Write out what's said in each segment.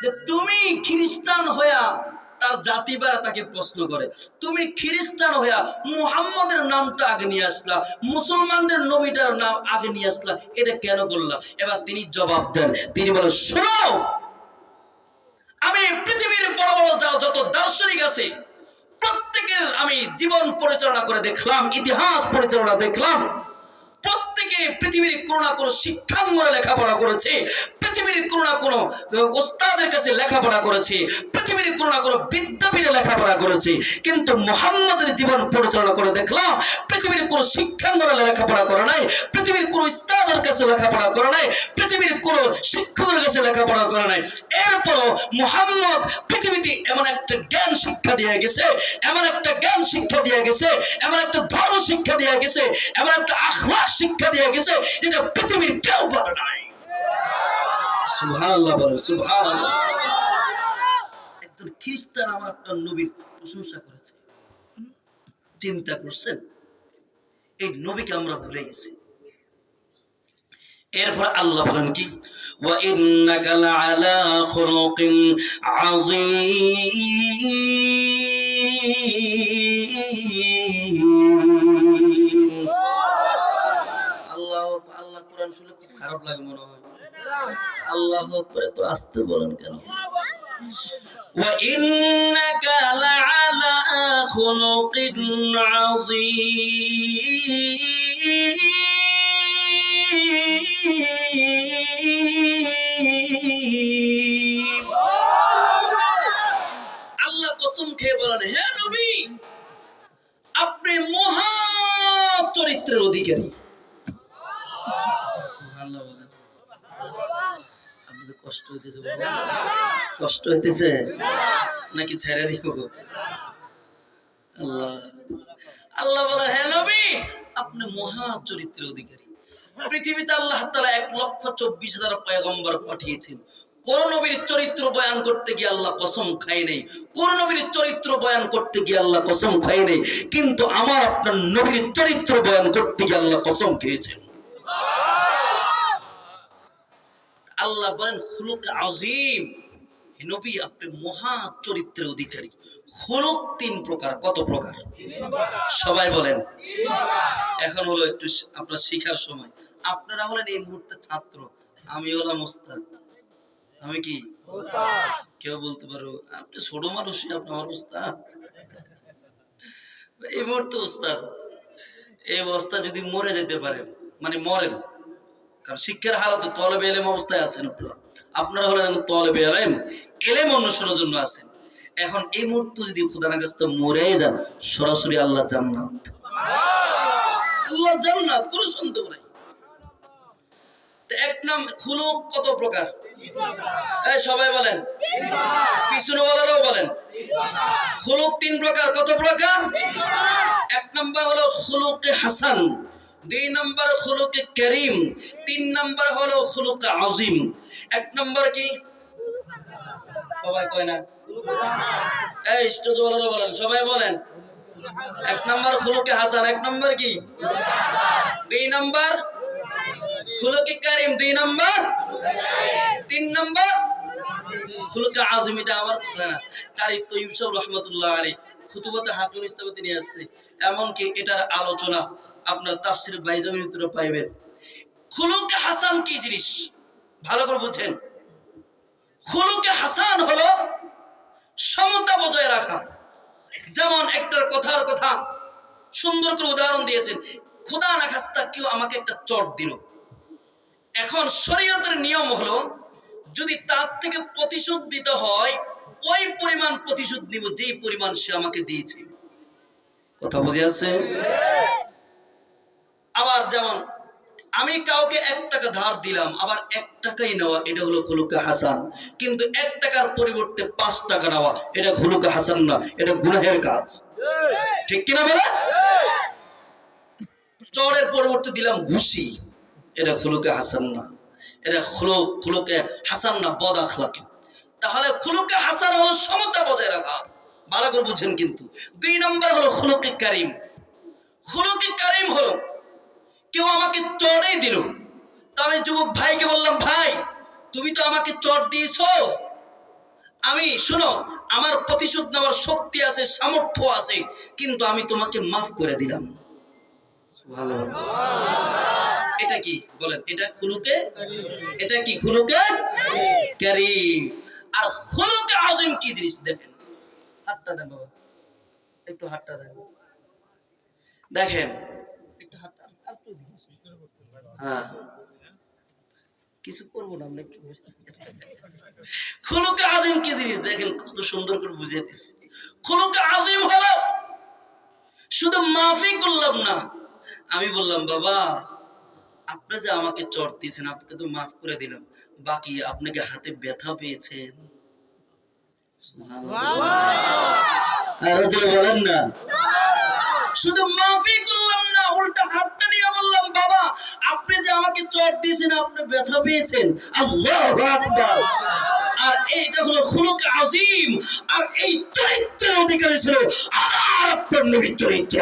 যে তুমি খ্রিস্টান হইয়া, তার জাতি বেড়া তাকে প্রশ্ন করে, তুমি খ্রিস্টান হইয়া মুহাম্মদের নামটা আগে নিয়ে আসলা, মুসলমানদের নবীটার নাম আগে নিয়ে আসলা, এটা কেন করলা? এবার তিনি জবাব দেন, তিনি বলেন, শোনো, আমি পৃথিবীর বড় বড় যত দার্শনিক আছে প্রত্যেকের আমি জীবন পরিচালনা করে দেখলাম, ইতিহাস পরিচালনা দেখলাম, প্রত্যেকে পৃথিবীর কোনো না কোনো শিক্ষাঙ্গনে লেখাপড়া করেছে, পৃথিবীর কোনো না কোনো ওস্তাদের কাছে লেখাপড়া করেছে, পৃথিবীর কোনো না কোনো বিদ্যাপীঠে লেখাপড়া করেছে, কিন্তু মুহাম্মদের জীবন পরিচালনা করে দেখলাম পৃথিবীর কোনো শিক্ষাঙ্গনে লেখাপড়া করে নাই, পৃথিবীর কোনো ওস্তাদের কাছে লেখাপড়া করে নাই, পৃথিবীর কোনো শিক্ষকের কাছে লেখাপড়া করে নাই। এরপরও মুহাম্মদ পৃথিবীতে এমন একটা জ্ঞান শিক্ষা দিয়ে গেছে, এমন একটা জ্ঞান শিক্ষা দিয়ে গেছে, এমন একটা ধর্ম শিক্ষা দিয়ে গেছে, এমন একটা আখলাক শিক্ষা দিয়ে গেছে যেটা পৃথিবীর কেউ পারে নাই। সুবহানাল্লাহ বলেন, সুবহানাল্লাহ। একজন খ্রিস্টান আমার আপনার নবীর প্রশংসা করেছে, চিন্তা করছেন? এই নবীকে আমরা ভুলে গেছি। এরপর আল্লাহ বলেন কি, ওয়া ইন্নাকা লাআলা খুলুকিন আযীম। আল্লাহ আল্লাহ কোরআন শুনলে খুব খারাপ লাগে মনে হয়। আল্লাহ করে তো আসতে বলেন কেন? ওয়া ইন্নাকা লাআলা খুলুকিন আযীম। আল্লাহ কসম খেয়ে বলেন, হে নবী, আপনি মহা চরিত্রের অধিকারী। সুবহানাল্লাহ বলেন। আপনাদের কষ্ট হইতেছে? কষ্ট হইতেছে নাকি ছেড়ে দিব? আল্লাহ আল্লাহ বলেন, হে নবী, আপনি মহা চরিত্রের অধিকারী। পৃথিবীতে আল্লাহ তাআলা 1,24,000 পয়গম্বর পাঠিয়েছেন। কোন নবীর চরিত্র বয়ান করতে গিয়ে আল্লাহ কসম খায় নাই, কোন নবীর চরিত্র বয়ান করতে গিয়ে আল্লাহ কসম খায় নাই, কিন্তু আমার আপনার নবীর চরিত্র বয়ান করতে গিয়ে আল্লাহ কসম খেয়েছেন। আল্লাহ বলেন খুলুক আযীম, হে নবী আপনি মহা চরিত্রের অধিকারী। খুলুক 3 প্রকার। কত প্রকার? সবাই বলেন। এখন হলো একটু আপনার শিখার সময়। আপনারা হলেন এই মুহূর্তে ছাত্র, আমি হলাম ওস্তাদ। আমি কি ওস্তাদ? কেউ বলতে পারো আপনি ছোট মানুষই, আপনি আমার ওস্তাদ। এই মুহূর্তে ওস্তাদ, এই অবস্থা যদি মরে যেতে পারেন, মানে মরেন, কারণ শিক্ষার হালাতে তলেবে এলেম অবস্থায় আছেন আপনারা। আপনারা হলেন তলেবে এলেম, এলেম অনুসরণের জন্য আছেন। এখন এই মুহূর্তে যদি খোদা না কাছে মরে যান, সরাসরি আল্লাহ জান্নাত। আল্লাহ জান্নাত, কোনো সন্দেহ নাই। এক নাম খুলুক কত প্রকার? এই সবাই বলেন, পিছনে বলারাও বলেন। খুলুক 3 প্রকার। কত প্রকার? 1 নাম্বার হলো খুলুকে হাসান, 2 নাম্বার খুলুকে কারীম, 3 নাম্বার হলো খুলুকে আযীম। 1 নাম্বার কি? সবাই কয় না? এই স্টেজ ওয়ালারা বলেন, সবাই বলেন। 1 নাম্বার খুলুকে হাসান, 1 নাম্বার কি? 2 নাম্বার খুলুকে কারীম, 2 নাম্বার, 3 নাম্বার খুলুকে আযীম। এটা আমার কথা না, কারি তৈয়ব সাহেব রাহমাতুল্লাহ আলাইহি খুতুবাতে হাকিম ইসলামতে নিয়ে আসছে। এমনকি এটার আলোচনা আপনার তাফসীর বাইজামির ভিতরে পাইবেন। খুলুকে হাসান কি জিনিস ভালো করে বুঝেন। খুলুকে হাসান হলো সমতা বজায় রাখা। যেমন একটার কথার কথা সুন্দর করে উদাহরণ দিয়েছেন, খোদা না খাস্তা কেউ আমাকে একটা চট দিল, এখন শরীয়তের নিয়ম হলো যদি তার থেকে প্রতিশোধ দিতে হয়, ওই পরিমাণ প্রতিশোধ নিব যেই পরিমাণ সে আমাকে দিয়েছে। কথা বুঝে আছে? আবার যেমন আমি কাউকে 1 টাকা ধার দিলাম, আবার 1 টাকাই নেওয়া, এটা হলো খুলুকে হাসান। কিন্তু 1 টাকার পরিবর্তে 5 টাকা নেওয়া, এটা খুলুকে হাসান না, এটা গুনাহের কাজ। ঠিক কিনা বলে? চড়ের পরিবর্তে দিলাম ঘুষি, এটা খুলুকে হাসান না, এটা খুলুকে হাসান না, বদ আখলাকি। তাহলে খুলুকে হাসান হলো সমতা বজায় রাখা, ভালো করে বুঝেন। কিন্তু 2 নম্বর হলো খুলুকে কারীম। খুলুকে কারীম হলো কেউ আমাকে চড়ই দিল, তো আমি যুবক ভাইকে বললাম, ভাই তুমি তো আমাকে চড় দিয়েছো, আমি শোনো, আমার প্রতিশোধ নেওয়ার শক্তি আছে, সামর্থ্য আছে, কিন্তু আমি তোমাকে মাফ করে দিলাম। ভালো, এটা কি বলেন? এটা খুলুকে, এটা কি খুলুকে কারীম। আর খুলুকে আযীম কি জিনিস দেখেন। হাতটা দেন বাবা, একটু হাতটা দেন, দেখেন একটু হাতটা। হ্যাঁ, কিছু করবো না আমরা, একটু খুলুকে আযীম কি জিনিস দেখেন, কত সুন্দর করে বুঝিয়ে দিচ্ছি। খুলুকে আযীম হলো শুধু মাফই করলাম না, আমি বললাম বাবা আপনি যে আমাকে চট দিয়েছেন, আপনাকে তো মাফ করে দিলাম, বাকি আপনাকে হাতে ব্যথা পেয়েছেন। আর বলেন না, শুধু মাফই করলাম না, উল্টা হাতটা নিয়ে বললাম বাবা আপনি যে আমাকে চট দিয়েছেন, আপনি ব্যথা পেয়েছেন। আল্লাহু আকবার। আর এইটা হলো খুলুক আযীম। আর এই চরিত্রের অধিকারী ছিল আমার আপনার নবীর চরিত্র।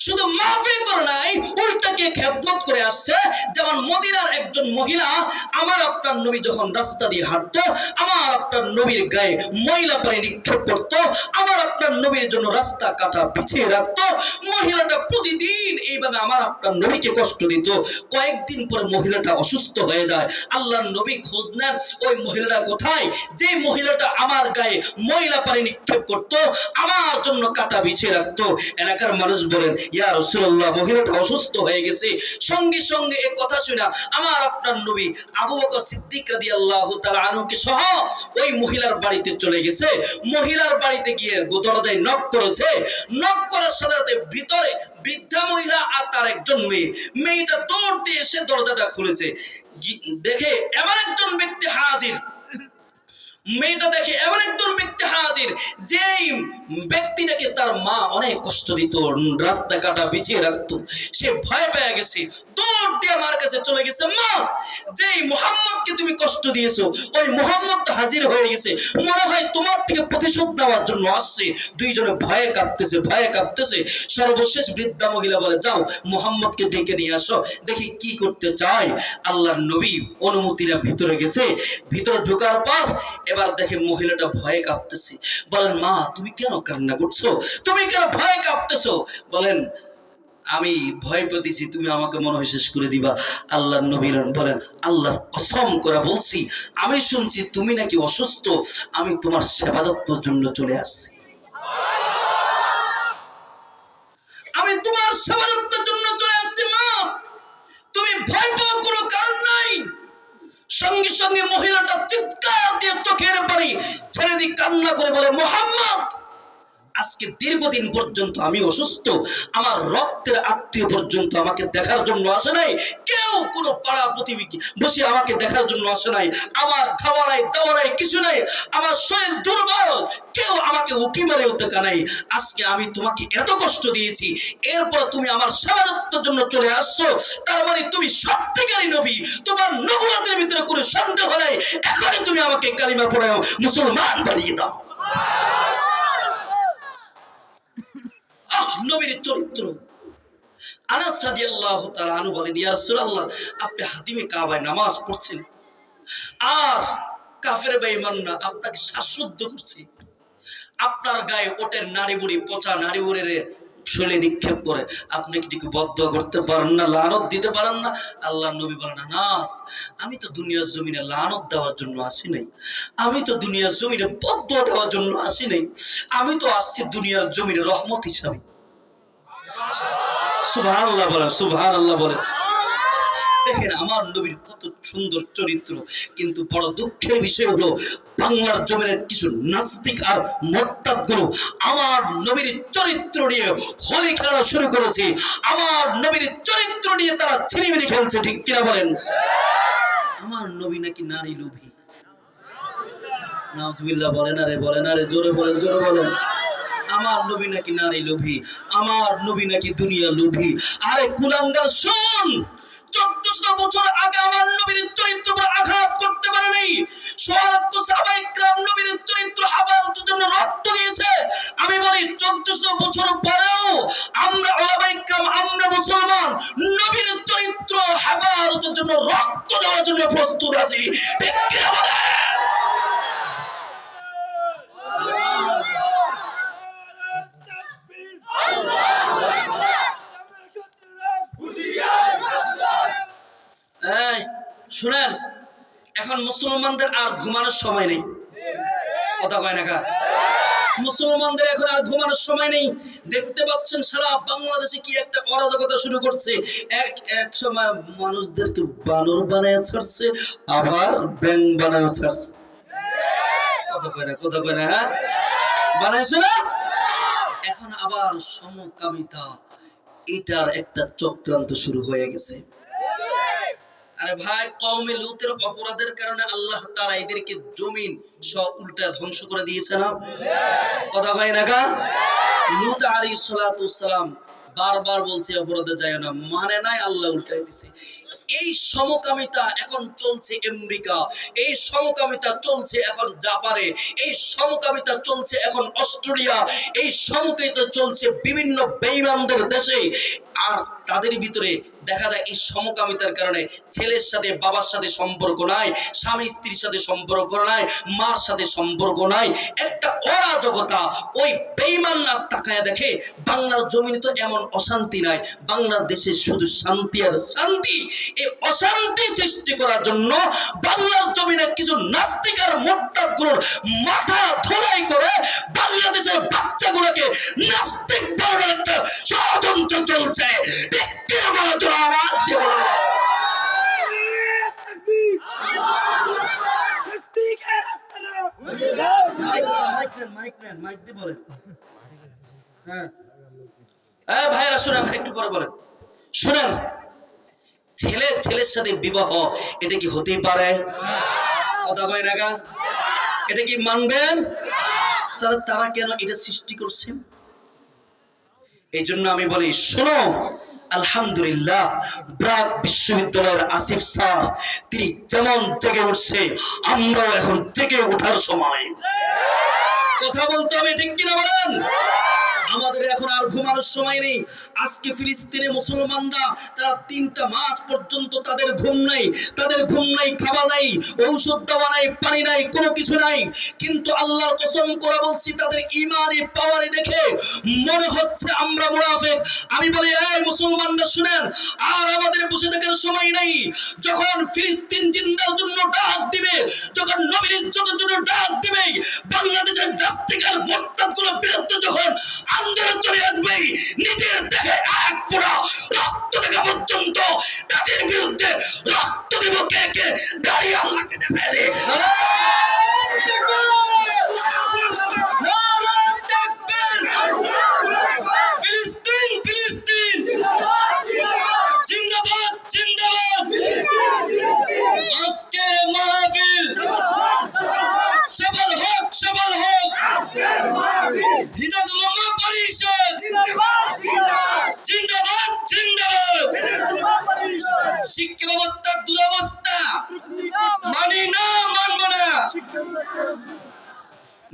শুধু মাফি করে নাই, উল্টাকে খেদমত করে আসছে। যেমন মদিনার একজন মহিলা আমার আপনার নবী যখন রাস্তা দিয়ে হাঁটতো, আমার আপনার নবীর গায়ে ময়লা পানি নিক্ষেপ করতো, আমার আপনার নবীর জন্য রাস্তা কাটা পিছিয়ে রাখতো। মহিলাটা প্রতিদিন এইভাবে আমার আপনার নবীকে কষ্ট দিত। কয়েকদিন পর মহিলাটা অসুস্থ হয়ে যায়। আল্লাহর নবী খোঁজ নেন ওই মহিলাটা কোথায়, যে মহিলাটা আমার গায়ে ময়লা পানি নিক্ষেপ করতো, আমার জন্য কাটা বিছিয়ে রাখতো। এলাকার মানুষ বলেন ইয়া রাসূলুল্লাহ মহিলাটা অসুস্থ হয়ে গেছে। সঙ্গে সঙ্গে এই কথা শুনে আমার আপনার নবী আবু বকর সিদ্দিক রাদিয়াল্লাহু তাআলা আনহুকে সহ ওই মহিলার বাড়িতে চলে গেছে। মহিলার বাড়িতে গিয়ে দরজায় নক করেছে। নক করার সাথে সাথে ভিতরে বৃদ্ধা মহিলা আর তার একজন মেয়ে। মেয়েটা দৌড় দিয়ে এসে দরজাটা খুলেছে, দেখে এমন একজন ব্যক্তি হাজির। মেয়েটা দেখে এমন একজন ব্যক্তি হাজির, যেই ব্যক্তিটাকে তার মা অনেক কষ্ট দিত, রাস্তা কাটা বিছিয়ে রাখতো। সে ভয় পেয়ে গেছে, দৌড় দিয়ে আমার কাছে চলে গেছে। মা, যেই মুহাম্মদকে তুমি কষ্ট দিয়েছো, ওই মুহাম্মদ তো হাজির হয়ে গেছে, মনে হয় তোমার থেকে প্রতিশোধ নেওয়ার জন্য আসছে। দুইজনে ভয়ে কাঁপতেছে, ভয়ে কাঁপতেছে। সর্বশেষ বৃদ্ধা মহিলা বলে যাও মুহাম্মদকে ডেকে নিয়ে আসো, দেখি কি করতে চায়। আল্লাহর নবী অনুমতিরা ভিতরে গেছে। ভিতরে ঢোকার পর এবার দেখে মহিলাটা ভয়ে কাঁপতেছে। বলেন মা তুমি কেন কান্না করছো, তুমি কেন ভয়ে কাঁপতেছো? বলেন আমি ভয় পেতেছি, তুমি আমাকে মনে হয় শেষ করে দিবা। আল্লাহর নবী বলেন আল্লাহর কসম করে বলছি, আমি শুনছি তুমি নাকি অসুস্থ, আমি তোমার সেবাদত্তর জন্য চলে আসছি। আমি তোমার সেবাদত্তর জন্য চলে আসছি মা, তুমি ভয় পাওয়ার কোনো কারণ নাই। সঙ্গে সঙ্গে মহিলাটা চিৎকার দিয়ে চোখের পানি ছেড়ে দিয়ে কান্না করে বলে মুহাম্মদ আজকে দীর্ঘদিন পর্যন্ত আমি অসুস্থ, আমার রক্তের আত্মীয় পর্যন্ত আমাকে দেখার জন্য আসে নাই, কেউ কোনো পাড়া প্রতিবেশী বসে আমাকে দেখার জন্য আসে নাই, আমার খাওয়া নাই দাওয়া নাই কিছু নাই, আমার শরীর দুর্বল, কেউ আমাকে উকি মারেও দেখা নাই। আজকে আমি তোমাকে এত কষ্ট দিয়েছি, এরপর তুমি আমার সেবাদত্তের জন্য চলে আসছো, তার মানে তুমি সত্যিকারী নবী, তোমার নবুয়তের ভিতরে কোনো সন্দেহ নাই। এখনই তুমি আমাকে কালিমা পড়াও, মুসলমান বানিয়ে দাও। নবীর চরিত্র। আনাস রাদিয়াল্লাহু তাআলা আনহু বলেন ইয়া রাসূলুল্লাহ আপনি হাতিমে কাবায় নামাজ পড়ছেন, আর কাফের বেঈমানরা আপনাকে শ্বাসরুদ্ধ করছে, আপনার গায়ে ওটের নাড়ি বুড়ি পচা নাড়ি বুড়ির শৈলে নিক্ষেপ করে, আপনি কি বদদোয়া করতে পারেন না, লানত দিতে পারেন না? আল্লাহর নবী বলেন আনাস আমি তো দুনিয়ার জমিনে লানত দেওয়ার জন্য আসি নাই, আমি তো দুনিয়ার জমিনে বদদোয়া দেওয়ার জন্য আসি নাই, আমি তো আসছি দুনিয়ার জমিনে রহমত হিসাবে। সুবহানাল্লাহ বলেন, সুবহানাল্লাহ বলেন। দেখেন আমার নবীর কত সুন্দর চরিত্র, কিন্তু বড় দুঃখের বিষয় হলো বাংলার জমিনের কিছু নাস্তিক আর মোরতাদ গুলো আমার নবীর চরিত্র নিয়ে হোলি খেলা শুরু করেছে, আমার নবীর চরিত্র নিয়ে তারা ছিনিমিনি খেলছে, ঠিক কিনা বলেন? আমার নবী নাকি নারী লোভী। নাউজুবিল্লাহ বলেন আরে, বলেন আরে, জোরে বলেন, জোরে বলেন। আমার নবী নাকি নারী লোভী, আমার নবী নাকি দুনিয়া লোভী। আরে কুলাঙ্গার শোন, 1400 বছর আগে আমার নবীর চরিত্র উপর আঘাত করতে পারে নাই। সোয়ালক্ষ সাহাবায়ে কিরাম নবীর চরিত্র হেফাজতের জন্য রক্ত দিয়েছে। আমি বলি 1400 বছর পরেও আমরা উলামায়ে কিরাম, আমরা মুসলমান নবীর চরিত্র হেফাজতের জন্য রক্ত দেওয়ার জন্য প্রস্তুত। প্রস্তুত আছি, ঠিক কিনা বলেন? শুনেন, এখন মুসলমানদের আর ঘুমানোর সময় নেই, কথা কয় না কা? মুসলমানদের এখন আর ঘুমানোর সময় নেই। দেখতে পাচ্ছেন সারা বাংলাদেশে কি একটা অরাজকতা শুরু করছে। এক সময় মানুষদেরকে বানর বানায় ছাড়ছে, আবার ব্যাং বানায় ছাড়ছে, কথা কয় না, কথা কয় না? হ্যাঁ, বানাইছে না? এখন আবার সমকামিতা, এটার একটা চক্রান্ত শুরু হয়ে গেছে। আরে ভাই, কওমে লূতের অপরাধের কারণে আল্লাহ তাআলা এদেরকে জমিন সব উল্টা ধ্বংস করে দিয়েছে না, কথা হয় না কা? লূত আলাইহিস সালাতু ওয়াস সালাম বারবার বলছে অপরাধে যায় না, মানে নাই, আল্লাহ উল্টাই দিয়েছে। এই সমকামিতা এখন চলছে আমেরিকা, এই সমকামিতা চলছে এখন জাপানে, এই সমকামিতা চলছে এখন অস্ট্রেলিয়া, এই সমকামিতা চলছে বিভিন্ন বেঈমানদের দেশে। আর তাদের ভিতরে দেখা যায় এই সমকামিতার কারণে ছেলের সাথে বাবার সাথে সম্পর্ক নাই, স্বামী স্ত্রীর সাথে সম্পর্ক নাই, মার সাথে সম্পর্ক নাই, একটা অরাজকতা। ওই বেঈমান না তাকায় দেখে বাংলার জমিনে তো এমন অশান্তি নাই, বাংলাদেশে শুধু শান্তি আর শান্তি। এই অশান্তি সৃষ্টি করার জন্য বাংলার জমিনে কিছু নাস্তিক আর মুরতাদগুলোর মাথা ধোলাই করে বাংলাদেশের বাচ্চাগুলোকে নাস্তিক বানানোর একটা ষড়যন্ত্র চলছে। ভাইরা শুনেন, একটু পরে বলেন। শুনেন, ছেলে ছেলের সাথে বিবাহ, এটা কি হতেই পারে? কথা কয় না গা? এটা কি মানবেন? তারা কেন এটা সৃষ্টি করছেন? এই জন্য আমি বলি, শোনো, আলহামদুলিল্লাহ, ব্র্যাক বিশ্ববিদ্যালয়ের আসিফ স্যার তিনি যেমন জেগে উঠছে, আমরাও এখন জেগে ওঠার সময়। কথা বলতে হবে, ঠিক কিনা বলেন? আমাদের এখন আর ঘুমানোর সময় নেই। আজকে ফিলিস্তিনে মুসলমানরা তারা 3টা মাস পর্যন্ত তাদের ঘুম নাই, তাদের ঘুম নাই, খাবার নাই, ঔষধ দেওয়া নাই, পানি নাই, কোনো কিছু নাই। কিন্তু আল্লাহর কসম করে বলছি, তাদের ইমানি পাওয়ারে দেখে মনে হচ্ছে আমরা মুনাফিক। আমি বলি, এই মুসলমানরা শুনেন, আর আমাদের বসে থাকার সময় নেই। যখন ফিলিস্তিন জিন্দার জন্য ডাক দিবে, যখন নবীর ইজ্জতের জন্য ডাক দিবে, বাংলাদেশের নাস্তিক আর মুরতাদগুলোর বিরুদ্ধে যখন আন্দোলন চলে আসবে, নিজের দেহে এক ফোঁটা রক্ত দেখা পর্যন্ত তাদের বিরুদ্ধে রক্ত দেব। কে কে দাঁড়িয়ে আল্লাহকে দেখায় রে? ফিলিস্তিন, ফিলিস্তিন জিন্দাবাদ, জিন্দাবাদ। আজকের মাহফিল সফল হোক, সফল হোক। হিদায়াতুল উম্মাহ পরিষদ জিন্দাবাদ, জিন্দাবাদ। শিক্ষা ব্যবস্থার দুরবস্থা মানি না, মানব না।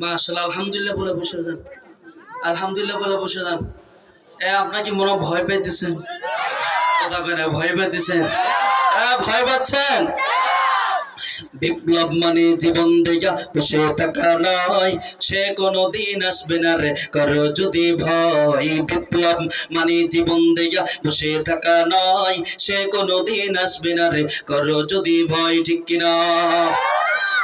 মাশাআল্লাহ, আলহামদুলিল্লাহ বলে বসে যান, আলহামদুলিল্লাহ বলে বসে যান। আপনাকে মনে ভয় পেতেছেন? কথা কয় না, ভয় পেতেছেন? ভয় পাচ্ছেন? বিপ্লব মানে জীবন দেয়া বসে থাকা নয়, সে কোনদিন আসবে না রে করো যদি ভয়। বিপ্লব মানে জীবন দেয়া বসে থাকা নয়, সে কোনদিন আসবে না রে করো যদি ভয়, ঠিক কিনা?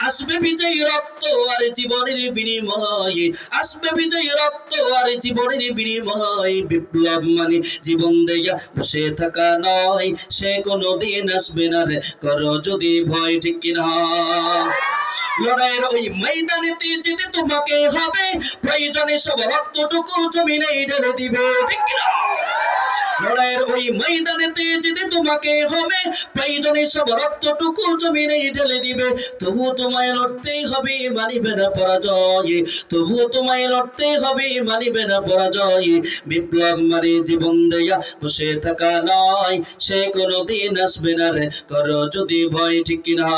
আসবে বিজয়ী রক্ত আর জীবনের বিনিময়ে, আসবে বিজয়ী রক্ত আর জীবনের বিনিময়ে। বিপ্লব মানে জীবন দেয়া বসে থাকা নয়, সে কোনদিন আসবে না রে করো যদি ভয়, ঠিক কিনা? লড়াইয়ের ওই ময়দানেতে যেতে তোমাকে হবে, প্রয়োজনে সব রক্তটুকু জমিনে ঢেলে দিবে, ঠিক কিনা? লড়াইয়ের ওই ময়দানেতে যেতে তোমাকে হবে, প্রয়োজনে সব রক্তটুকু জমিনে ঢেলে দিবে। তবু তোমায় লড়তেই হবে, মানিবে না পরাজয়। তবু তোমায় লড়তেই হবে, মানিবে না পরাজয়। বিপ্লব মানে জীবন দেয়া বসে থাকা নয়, সে কোনদিন আসবে না রে করো যদি ভয়, ঠিক কিনা?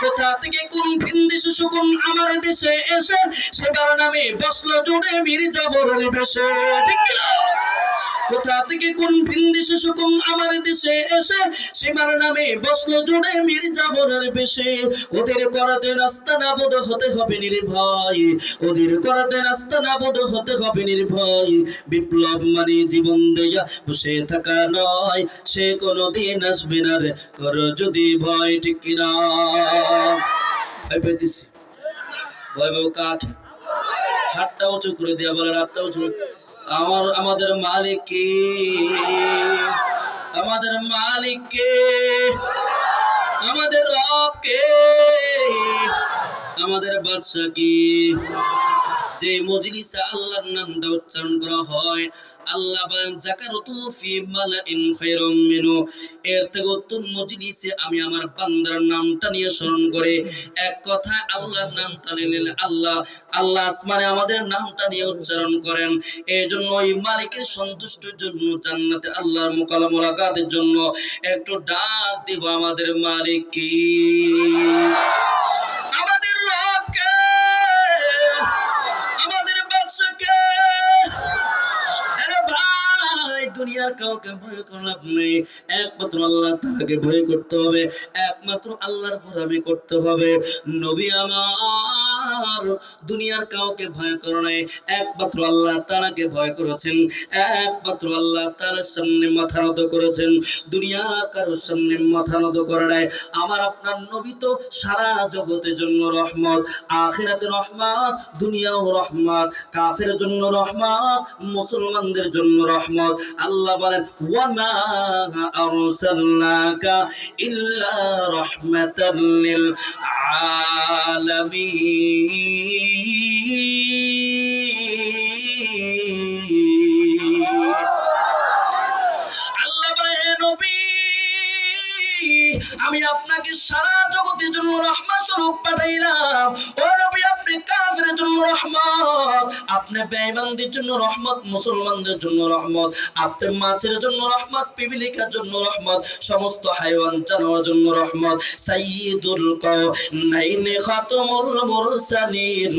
কোথা থেকে কোন ভিন্দি সুকুন আমার দেশে এসে সেবার নামে বসলো জুড়ে মির্জাফরের বেশে, ঠিক কিনা? কোথা থেকে কোন ভিনদেশে শকুন আমার দেশে এসে সীমার নামে বসলো জুড়ে মীর জাফরের বেশে। ওদের করাতে নাস্তা নাবুদ হতে হবে নির্ভয়, ওদের করাতে নাস্তা নাবুদ হতে হবে নির্ভয়। বিপ্লব মানে জীবন দেয়া বসে থাকা নয়, সে কোনোদিন আসবে না রে কর যদি ভয়, ঠিক কিনা? ভয় পেতেছি, ভয় পাবো কাকে? হাতটা উঁচু করে দেয়া, বলেন হাতটা উঁচু। আমাদের মালিক কে? আমাদের মালিক কে? আমাদের রব কে? আমাদের বাদশা কি? যে মজলিসে আল্লাহর নামটা উচ্চারণ করা হয়, আল্লাহ বলেন যাকারতু ফি মালাইন খায়রাম মিনহু, এর থেকে উত্তম মজলিসে আমি আমার বান্দার নামটা নিয়ে স্মরণ করে এক কথায় আল্লাহর নামটা নিলে আল্লাহ আল্লাহ আসমানে আমাদের নামটা নিয়ে উচ্চারণ করেন। এই জন্য ওই মালিকের সন্তুষ্টির জন্য জান্নাতে আল্লাহর মোলাকাতের জন্য একটু ডাক দিব, আমাদের মালিক কি? আমাদের রব কে? আমাদের বাদশা কে? দুনিয়ার কাউকে ভয় করার লাভ নেই, একমাত্র আল্লাহ তাআলাকে ভয় করতে হবে, একমাত্র আল্লাহর গোলামি করতে হবে। নবী আমার দুনিয়ার কাউকে ভয় করে নাই, একমাত্র আল্লাহ তাআলাকে ভয় করেছেন, একমাত্র আল্লাহ তাআলার সামনে মাথা নত করেছেন, দুনিয়ার কারোর সামনে মাথা নত করে নাই। আমার আপনার নবী তো সারা জগতের জন্য রহমত, আখিরাতে রহমত, দুনিয়াও রহমত, কাফেরের জন্য রহমত, মুসলমানদের জন্য রহমত। আল্লাহ বলেন ওয়ামা আরসালনাকা ইল্লা রাহমাতাল লিল আলামিন। আল্লাহ বলে হে নবী, আমি আপনাকে সারা জগতের জন্য রহমত স্বরূপ পাঠাইলাম। ও নবী, আপনি কাফেরের জন্য রহমত, আপনি বেঈমানদের জন্য রহমত, মুসলমানদের জন্য রহমত, আপনি মাছের জন্য রহমত, পিপিলিকার জন্য রহমত, সমস্ত হাইওয়ান জানোয়ারের জন্য রহমত। সাইয়্যিদুল কাওনাইন খাতামুল মুরসালিন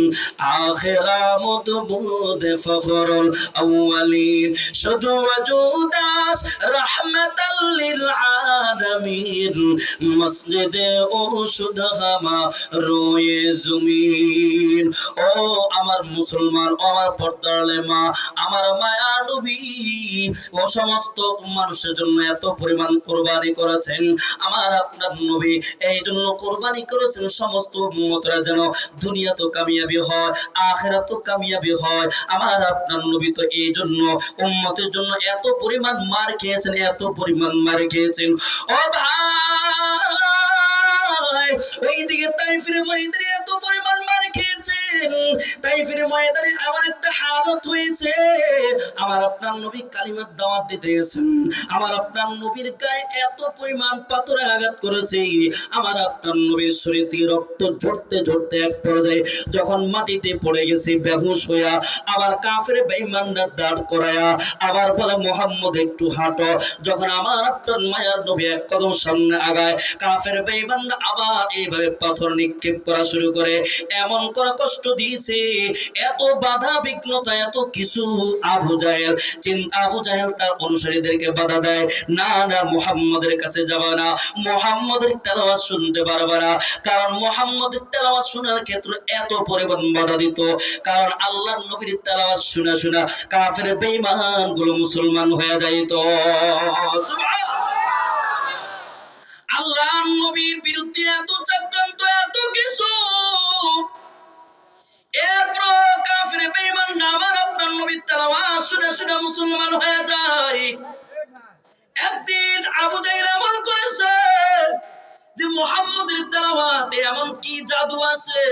আখিরামুদ বুদ ফখরুল আউয়ালিন শুধু ওয়াজুদাস রাহমাতাল লিল আলামিন মসজিদে ও সুদহামা রয়ে জমিন। ও আমার মুসলমান, ও আমার পর্দার মা, আমার মায়া নবী, ও সমস্ত মানুষের জন্য এত পরিমাণ কুরবানি করেছেন আমার আপনার নবী। এই জন্য কুরবানি করেছেন সমস্ত উম্মতরা যেন দুনিয়া তো কামিয়াবি হয়, আখিরাত তো কামিয়াবি হয়। আমার আপনার নবী তো এই জন্য উম্মতের জন্য এত পরিমাণ মার খেয়েছেন, এত পরিমাণ মার খেয়েছেন। ও ভাই, ওইদিকে তাইফের ময়দানে এত পরিমাণ মার খেয়েছেন, তাইফের ময়দানে আমার একটা হালত হয়েছে। আমার আপনার নবী কালিমার দাওয়াত দিতে গেছেন, আমার আপনার নবীর গায়ে এত পরিমাণ পাথরে আঘাত করেছে, আমার আপনার নবীর শরীর থেকে রক্ত ঝরতে ঝরতে এক পর্যায়ে যখন মাটিতে পড়ে গেছে বেহুশ হইয়া, আবার কাফের বেঈমানরা দাঁড় করায়া আবার বলে মুহাম্মদ একটু হাঁটো। যখন আমার আপনার মায়ার নবী এক কদম সামনে আগায়, কাফের বেঈমানরা আবার এইভাবে পাথর নিক্ষেপ করা শুরু করে, এমন করে কষ্ট দিয়েছে, এত বাধা বিঘ্নতা, এত কিছু। আবু জাহেল তার অনুসারীদেরকে বাধা দেয়, না না মুহাম্মদের কাছে যাবা না, মুহাম্মদের তেলাওয়াত শুনতে পারবা না। কারণ মুহাম্মদের তেলাওয়াত শোনার ক্ষেত্রে এত পরিমাণ বাধা দিত, কারণ আল্লাহর নবীর তেলাওয়াত শোনা শোনা কাফের বেঈমান গুলো মুসলমান হয়ে যাইত। আল্লাহর নবীর বিরুদ্ধে এত চক্রান্ত, এত কিছু, এরপর কাফের বেঈমান আমার আপনার নবীর তেলাওয়াত শুনে শুনে মুসলমান হয়ে যায়। একদিন আবু জাহেল এমন করেছে যে মুহাম্মদের তেলাওয়াতে এমন কি জাদু আছে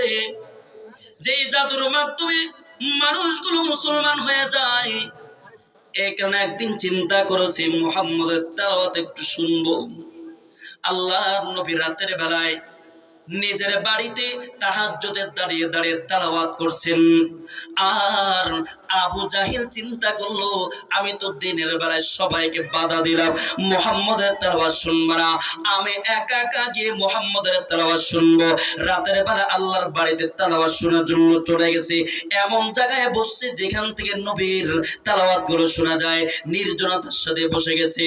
যে জাদুর মাধ্যমে মানুষগুলো মুসলমান হয়ে যায়। এই কারণে একদিন চিন্তা করেছি মুহাম্মদের তেলাওয়াত একটু শুনবো। আল্লাহর নবী রাতের বেলায় নিজের বাড়িতে তাহাজ্জুদে দাঁড়িয়ে দাঁড়িয়ে তেলাওয়াত করছেন। আর আবু জাহিল চিন্তা করলো, আমি তো দিনের বেলায় সবাইকে বাধা দিলাম, মুহাম্মদের তেলাওয়াত শুনবো না, আমি একা একা গিয়ে মুহাম্মদের তেলাওয়াত শুনবো। রাতের বেলা আল্লাহর বাড়িতে তেলাওয়াত শোনার জন্য চলে গেছে, এমন জায়গায় বসছে যেখান থেকে নবীর তেলাওয়াত গুলো শোনা যায়, নির্জনতার সাথে বসে গেছে।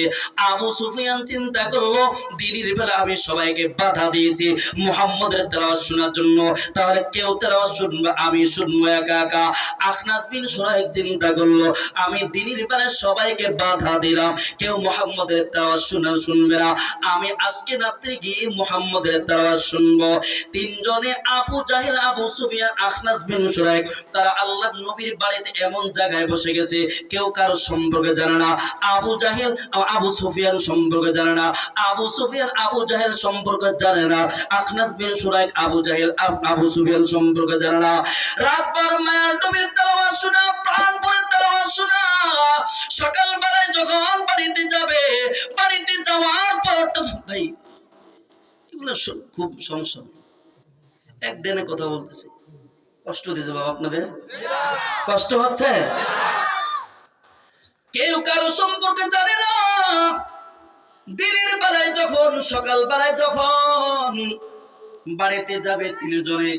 আবু সুফিয়ান চিন্তা করলো, দিনের বেলা আমি সবাইকে বাধা দিয়েছি মুহাম্মদের তেলাওয়াত শোনার জন্য, তাহলে কেউ তেলাওয়াত শুনবে, আমি শুনবো একা একা। আখনাস বিন শুরাইক চিন্তা করলো, আমি দিনের বেলা সবাইকে বাধা দিলাম, কেউ মুহাম্মদের তেলাওয়াত শুনবে না, আমি আজকে রাত্রে গিয়ে মুহাম্মদের তেলাওয়াত শুনবো। তিনজনে আবু জাহেল, আবু সুফিয়ান, আখনাস বিন শুরাইক, তারা আল্লাহর নবীর বাড়িতে এমন জায়গায় বসে গেছে কেউ কারো সম্পর্কে জানে না। আবু জাহেল আবু সুফিয়ান সম্পর্কে জানে না, আবু সুফিয়ান আবু জাহেল সম্পর্কে জানে না, আখনাস বিন শুরাইক আবু জাহেল আবু সুফিয়ান সম্পর্কে জানে না। রাতভর মায়ের নবীর তেলাওয়াত শোনা, প্রাণ ভরে তেলাওয়াত শোনা। সকাল বেলায় যখন বাড়িতে যাবে, বাড়িতে যাওয়ার পর ভাই এগুলো খুব সমস্যা। একদিনে কথা বলতেছি, কষ্ট দিয়েছে বাবা আপনাদের? কষ্ট হচ্ছে? কেউ কারো সম্পর্কে জানে না। দিনের বেলায় যখন, সকাল বেলায় যখন বাড়িতে যাবে তিনজনে,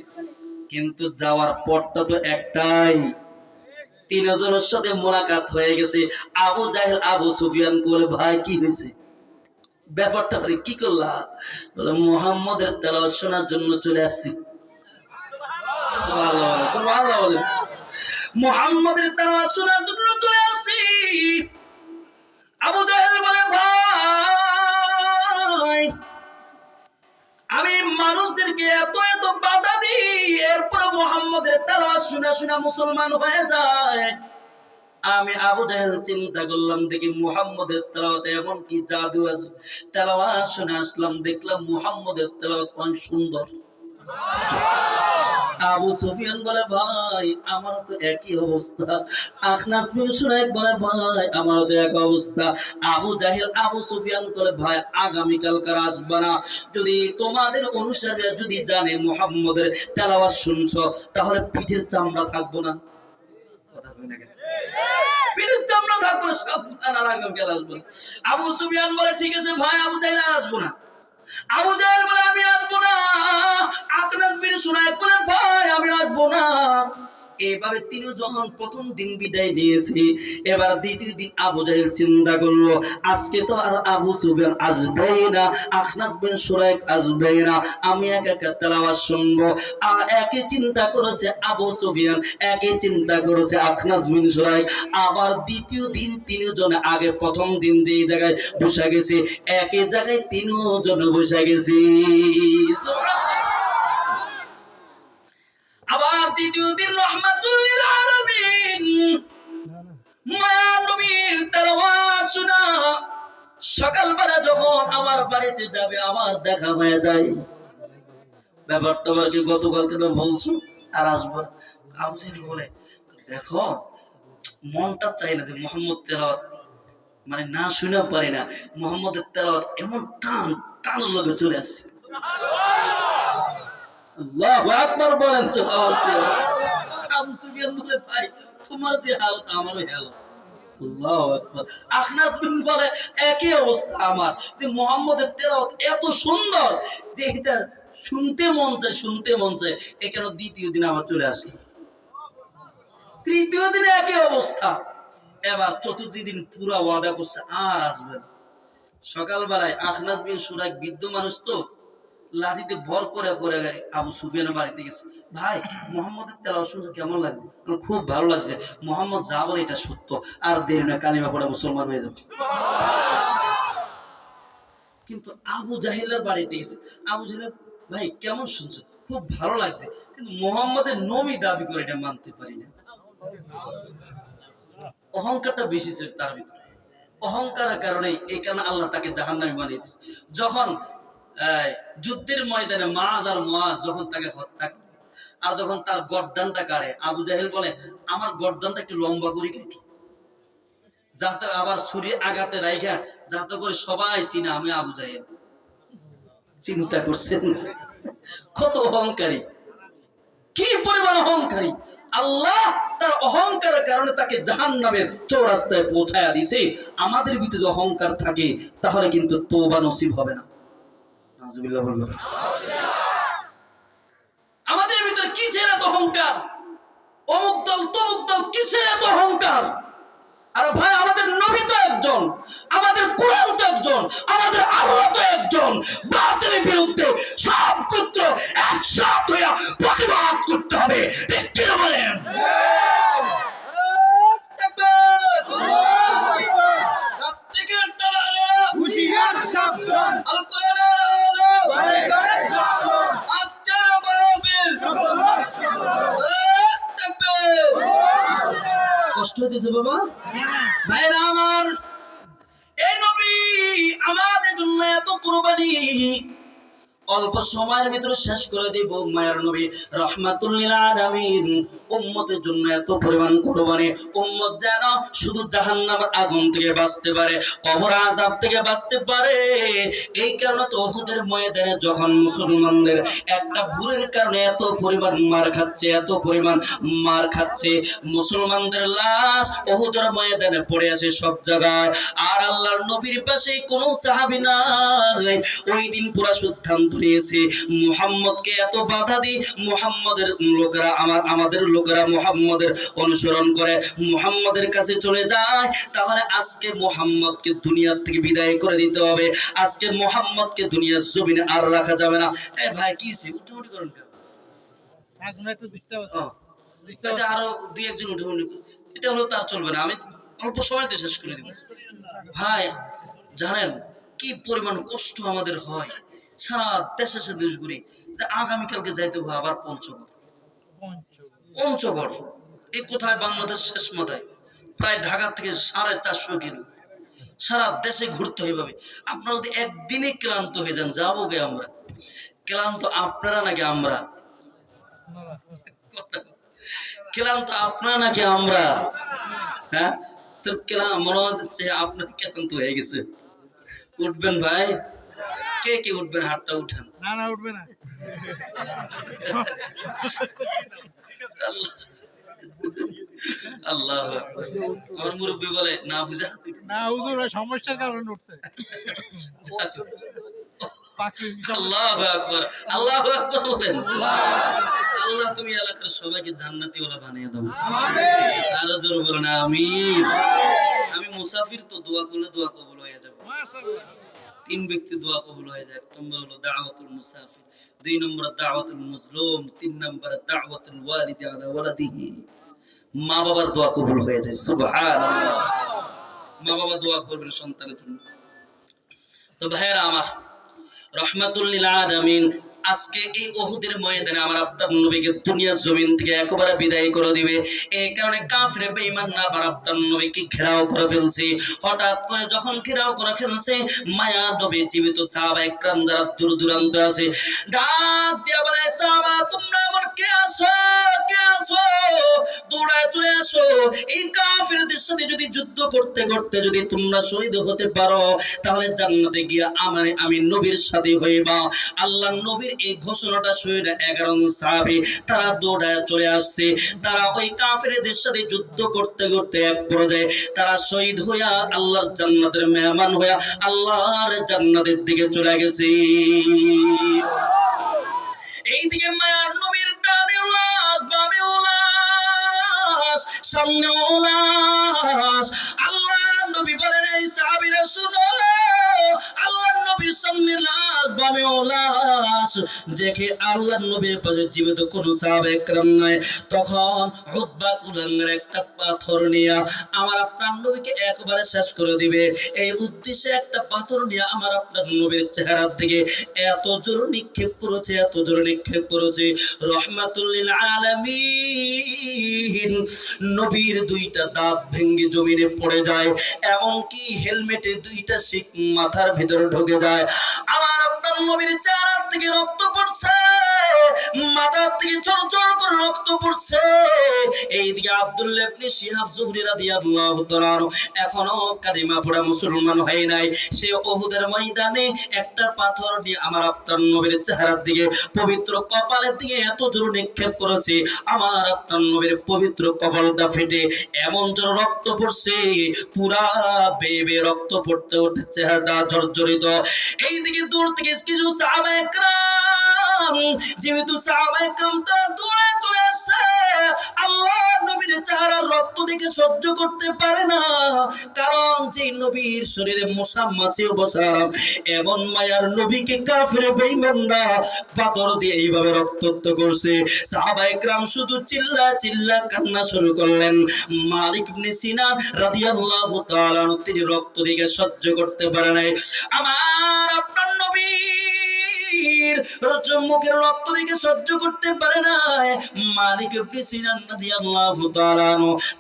কিন্তু যাওয়ার পথটা তো একটাই, তিনজনের সাথে মোলাকাত হয়ে গেছে। আবু জাহেল আবু সুফিয়ান বলে, ভাই কি হয়েছে, ব্যাপারটা কি করলা? বলে মুহাম্মদের তেলাওয়াত শোনার জন্য চলে আসছি। সুবহানাল্লাহ, সুবহানাল্লাহ বলে, মুহাম্মদের তেলাওয়াত শোনার জন্য চলে আসছি। আবু জাহেল বলে, ভাই আমি মানুষদেরকে এত এত বাধা দিই, এরপর মুহাম্মদের তেলাওয়াত শুনে শুনে মুসলমান হয়ে যায়। আমি আবু জাহেল চিন্তা করলাম, দেখি মুহাম্মদের তেলাওয়াতে এমন কি জাদু আছে। তেলাওয়াত শুনে আসলাম, দেখলাম মুহাম্মদের তেলাওয়াত অনেক সুন্দর। আবু সুফিয়ান বলে, ভাই আমারও তো একই অবস্থা। আখনাস বিন শুরাইক বলে, ভাই আমারও তো একই অবস্থা। আবু জাহেল আবু সুফিয়ান বলে, ভাই আগামীকাল কার আসবে না, যদি তোমাদের অনুসারীরা যদি জানে মুহাম্মদের তেলাওয়াত শুনছো, তাহলে পিঠের চামড়া থাকবো না। কথা কই না কেন? পিঠের চামড়া থাকবো না, সাবধান, আর আগামীকাল আসবো না। আবু সুফিয়ান বলে, ঠিক আছে ভাই, আবু জাহেল আর আসবো না। আবু জাহেল বলে, আমি আসবো না। আখনাস বিন শুরাইক বলে, ভাই আমি আসবো না। এভাবে তিনি যখন প্রথম দিন বিদায় নিয়েছি, এবার দ্বিতীয় দিন আবু জাহেল চিন্তা করলো, আজকে তো আর আবু সুফিয়ান আসবেই না, আখনাস বিন শুরাইক আসবেই না, আমি একা একা তেলাওয়াত শুনবো। আর একই চিন্তা করেছে আবু সুফিয়ান, একই চিন্তা করেছে আখনাস বিন শুরাইক। আবার দ্বিতীয় দিন তিনজনে, আগে প্রথম দিন যেই জায়গায় বসে গেছে, একই জায়গায় তিনজন বসে গেছি। আবার দ্বিতীয় দিন রাহমাতুল লিল আলামিন মায়া নবীর তেলাওয়াত শোনা। সকালবেলা যখন আমার বাড়িতে যাবে, আমার দেখা হয়ে যায়। ব্যাপারটা কি গতকালকে বলছো আর আসবো? কাউজির বলে, দেখো মনটা চাই না যে মুহাম্মদ তেলাওয়াত মানে না শুনে পারি না, মুহাম্মদের তেলাওয়াত এমন টান টান লগে চলে আসছে। আল্লাহু আকবার বলেন তো। আবু সুফিয়ান বলে, ভাই তোমার যে হাল আমারও হাল। আল্লাহু আকবার। আখনাস বিন বলে, একই অবস্থা আমার, যে মুহাম্মদের তেলাওয়াত এত সুন্দর যে এটা শুনতে মন চায়, শুনতে মন চায়। এখানে দ্বিতীয় দিন আবার চলে আসে, তৃতীয় দিনে একই অবস্থা। এবার চতুর্থ দিন পুরা ওয়াদা করছে আর আসবে না। সকালবেলায় আখনাস বিন শুরাইক বৃদ্ধ মানুষ তো, লাঠিতে ভর করে করে আবু সুফিয়ানের বাড়িতে গেছে। ভাই মুহাম্মদের তেলাওয়াত শুনছো, কেমন লাগছে? খুব ভালো লাগছে, মুহাম্মদ যা বলে এটা সত্য, আর দেরি না, কালিমা পড়ে মুসলমান হয়ে যাবে। কিন্তু আবু জাহেলের বাড়িতে গেছে। আবু জাহেল, ভাই কেমন শুনছো? খুব ভালো লাগছে, কিন্তু মুহাম্মদের নবী দাবি করে এটা মানতে পারি না। অহংকারটা বেশি ছিল তার ভিতরে, অহংকারের কারণে, এই কারণে আল্লাহ তাকে জাহান্নামী বানিয়ে দিয়েছে। যখন যুদ্ধের ময়দানে মাজ আর মুআজ যখন তাকে হত্যা করে, আর যখন তার গর্দানটা কাটে, আবু জাহেল বলে, আমার গর্দানটা একটু লম্বা করে কেটে, যাতে আবার ছুরি আঘাতে রাইখা, যাতে করে সবাই চিনা আমি আবু জাহেল। চিন্তা করছেন? কত অহংকারী, কি পরিমাণ অহংকারী! আল্লাহ তার অহংকারের কারণে তাকে জাহান্নামের চৌরাস্তায় পৌঁছায়া দিয়েছে। আমাদের ভিতরে অহংকার থাকে তাহলে কিন্তু তওবা নসিব হবে না। নাউজুবিল্লাহ বলবেন। আমাদের ভিতরে কিসের এত অহংকার? অমুক দল তমুক দল, কিসের এত অহংকার? আরে ভাই, আমাদের নবী তো একজন, আমাদের কোরআন তো একজন, আমাদের আল্লাহ তো একজন। বাতিলের বিরুদ্ধে সব গোত্র একসাথ হয়ে প্রতিবাদ করতে হবে। ঠিক কি না বলেন? কষ্ট হইতেছে বাবা? ভাইরা আমার, এই নবী আমাদের জন্য এত কুরবানি অল্প সময়ের ভিতরে শেষ করে দিব। মায়ের নবী রাহমাতুল লিল আলামিন উম্মতের জন্য এত পরিমাণ কুরবানি, উম্মত যেন শুধু জাহান্নামের আগুন থেকে বাঁচতে পারে, কবর আযাব থেকে বাঁচতে পারে। এই কারণে তো উহুদের ময়দানে যখন মুসলমানদের একটা ভুলের কারণে এত পরিমাণ মার খাচ্ছে, এত পরিমাণ মার খাচ্ছে, মুসলমানদের লাশ উহুদের ময়দানে পড়ে আছে সব জায়গায়, আর আল্লাহর নবীর পাশে কোনো সাহাবী নাই। ওই দিন পুরা সিদ্ধান্ত নিয়েছে মুহাম্মদকে এত বাধা দি মুহাম্মদের লোকেরা আমাদের লোকেরা মুহাম্মদের অনুসরণ করে মুহাম্মদের কাছে চলে যায়, তাহলে আজকে মুহাম্মদকে দুনিয়া থেকে বিদায় করে দিতে হবে। আজকে মুহাম্মদকে দুনিয়ার জমিনে আর রাখা যাবে না। এই ভাই কি হইছে? উঠাউঠি করেন কেন? আচ্ছা, আরো দুই একজন উঠাউঠি, এটা হলো তার চলবে না, আমি অল্প সময়তে শেষ করে দিব। ভাই জানেন কি পরিমাণ কষ্ট আমাদের হয়? সারা দেশে সে দেশ ঘুরি, আগামীকালকে যাইতে হবে আবার পঞ্চগড়। এই কোথায়? বাংলাদেশ শেষ মাথায়, প্রায় ঢাকা থেকে 450 কিলো। সারা দেশে ঘুরতে হবে। আপনারা যদি একদিনে ক্লান্ত হয়ে যান, যাবো গে আমরা? ক্লান্ত আপনারা নাকি আমরা? ক্লান্ত আপনারা নাকি আমরা? হ্যাঁ, তোর মনে হচ্ছে আপনার ক্লান্ত হয়ে গেছে। উঠবেন ভাই? কে কে উঠবেন? হাতটা উঠান। না উঠবে না। আল্লাহ, আমার মুরব্বী বলে না বুঝা না, হুজুর সমস্যার কারণে উঠছে। আল্লাহু আকবার, আল্লাহু আকবার বলেন। আল্লাহ তুমি এলাকার সবাইকে জান্নাতি ওয়ালা বানিয়ে দাও। আরো জোরে বলেন আমিন। আমি মুসাফির, তো দোয়া করলে দোয়া কবুল হয়ে যাবে। তিন ব্যক্তি দোয়া কবুল হয়ে যায়। এক নম্বর হলো দাওয়াতুল মুসাফির, দুই নম্বর দাওয়াতুল মাজলুম, তিন নম্বর দাওয়াতুল ওয়ালিদি আলা ওয়ালাদিহি। মা বাবার দোয়া কবুল হয়ে যায়। সুবহানাল্লাহ। মা বাবা দোয়া করবেন সন্তানের জন্য। তো ভাইয়েরা আমার, রাহমাতুল লিল আলামিন আজকে এই উহুদের ময়দানে আমার আপনার নবীকে দুনিয়ার জমিন থেকে একেবারে বিদায় করে দিবে। এই কারণে কাফির বেঈমান না আমার আপনার নবীকে ঘেরাও করে ফেলছে। হঠাৎ করে যখন ঘেরাও করে ফেলছে, মায়া নবী জীবিত সাহাবায়ে کرام যারা দূর দূরান্ত আছে ডাক দিয়ে বলে, সাহাবা তোমরা আমার কে আসো, কে আসো, দৌড়ায় চলে আসো। এই কাফিরদের সাথে যদি যুদ্ধ করতে করতে যদি তোমরা শহীদ হতে পারো, তাহলে জান্নাতে গিয়ে আমি নবীর সাথে হইবা। আল্লাহ নবীর এই ঘোষণাটা শুনে 11 সাহাবী তারা দৌড়ায় চলে আসছে। তারা ওই কাফেরদের সাথে যুদ্ধ করতে করতে এক পর্যায়ে তারা শহীদ হইয়া আল্লাহর জান্নাতের মেহমান হইয়া আল্লাহর জান্নাতের দিকে চলে গেছে। এইদিকে মায়ার নবীর ডানে উলাস, বামে উলাস, সামনে উলাস। আল্লাহ নবী বলেন, এই সাহাবীরা শুনো, আল্লাহ নবীর সামনে লাশ, বামে লাশ। দেখে আল্লাহ নবীর পাশে জীবিত কোন সাহাবা একরাম নাই। তখন উতবা কুলাঙ্গার একটা পাথর নিয়ে আমার আপনার নবীকে একবারে শেষ করে দিবে, এই উদ্দেশ্যে একটা পাথর নিয়ে আমার আপনার নবীর চেহারার দিকে এত জোর নিক্ষেপ করেছে, এত জোর নিক্ষেপ করেছে। রাহমাতুল লিল আলামিন নবীর দুইটা দাঁত ভেঙে জমিনে পড়ে যায়, এমনকি হেলমেটের দুইটা শিক মাথার ভিতরে ঢুকে যায়। আমার আপনার নবীর চেহারা থেকে রক্ত পড়ছে, মাথার থেকে চরচর করে রক্ত পড়ছে। এইদিকে আব্দুল্লাহ ইবনে শিহাব যুহরি রাদিয়াল্লাহু তাআলা এখনো কালিমা পড়া মুসলমান হয় নাই। সে উহুদের ময়দানে একটা পাথর নিয়ে আমার আপনার নবীর চেহারার দিকে, পবিত্র কপালের দিকে এত জোরে নিক্ষেপ করেছে, আমার আপনার নবীর পবিত্র কপালটা ফেটে এমন জোরে রক্ত পড়ছে, পুরা বেয়ে রক্ত পড়তে পড়তে চেহারাটা জর্জরিত। এইদিকে দূর থেকে কিছু সাহাবায়ে কেরাম, যেহেতু সাহাবায়ে কেরাম তারা দৌড়ে চলে আসে, আল্লাহ নবীর চেহারার রক্ত দেখে সহ্য করতে পারে না। কারণ যে নবীর শরীরে মশা মাছিও বসা, এমন মায়ার নবীকে কাফের বেঈমানরা পাথর দিয়ে এইভাবে রক্তাক্ত করছে। সাহাবায়ে কেরাম শুধু চিল্লা চিল্লা কান্না শুরু করলেন। মালিক ইবনে সিনান রাদিয়াল্লাহু তাআলা তিনি রক্ত দেখে সহ্য করতে পারে নাই। আমার আপনার নবীর মুখের রক্ত দেখে সহ্য করতে পারে না। মালিক ইবনে সিনান রাদিয়াল্লাহু তাআলা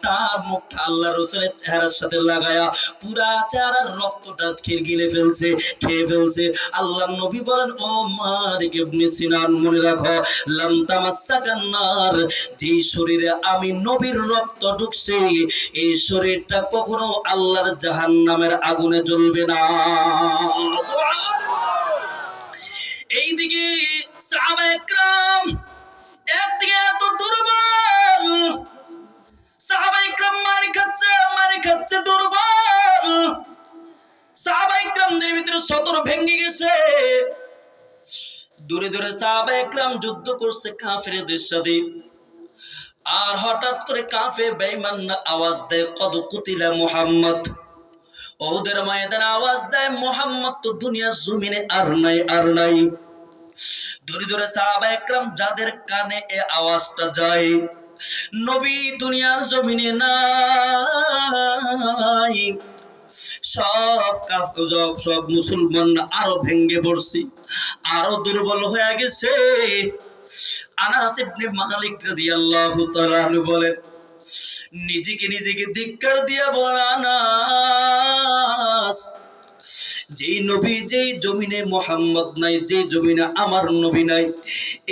তার মুখটা আল্লাহর রাসূলের চেহারার সাথে লাগায়া পুরা চেহারার রক্তটা গিলে ফেলছে, খেয়ে ফেলছে। আল্লাহর নবী বলেন, ও মালিক ইবনে সিনান, মনে রাখো, লাম তামাসসাকান নার, যে শরীরে আমি নবীর রক্ত ঢুকছে এই শরীরটা কখনো আল্লাহর জাহান্নামের আগুনে জ্বলবে না। এইদিকে সাহাবায়ে কেরাম একদিকে এত দুর্বল, সাহাবায়ে কেরাম মারি খাচ্ছে দুর্বল, সাহাবায়ে কেরামদের ভিতরে সতর ভেঙে গেছে। দূরে দূরে সাহাবায়ে কেরাম যুদ্ধ করছে কাফেরদের সাথে, আর হঠাৎ করে কাফের বেঈমানরা আওয়াজ দেয়, কদ কুতিলা মুহাম্মদ। ওদের ময়দানে আওয়াজ দেয়, মুহাম্মদ তো দুনিয়ার জমিনে আর নাই। ধরে ধরে সাহাবায়ে কেরাম যাদের কানে এ আওয়াজটা যায়, নবী দুনিয়ার জমিনে নাই, সব মুসলমান আরো ভেঙ্গে পড়ছে, আরো দুর্বল হয়ে গেছে। আনাস ইবনে মালিক রাদিয়াল্লাহু তাআলা বলেন, নিজেকে ধিক্কার দিয়া বলেন, আনাস, যেই নবী যেই জমিনে মুহাম্মদ নাই, যেই জমিনে আমার নবী নাই,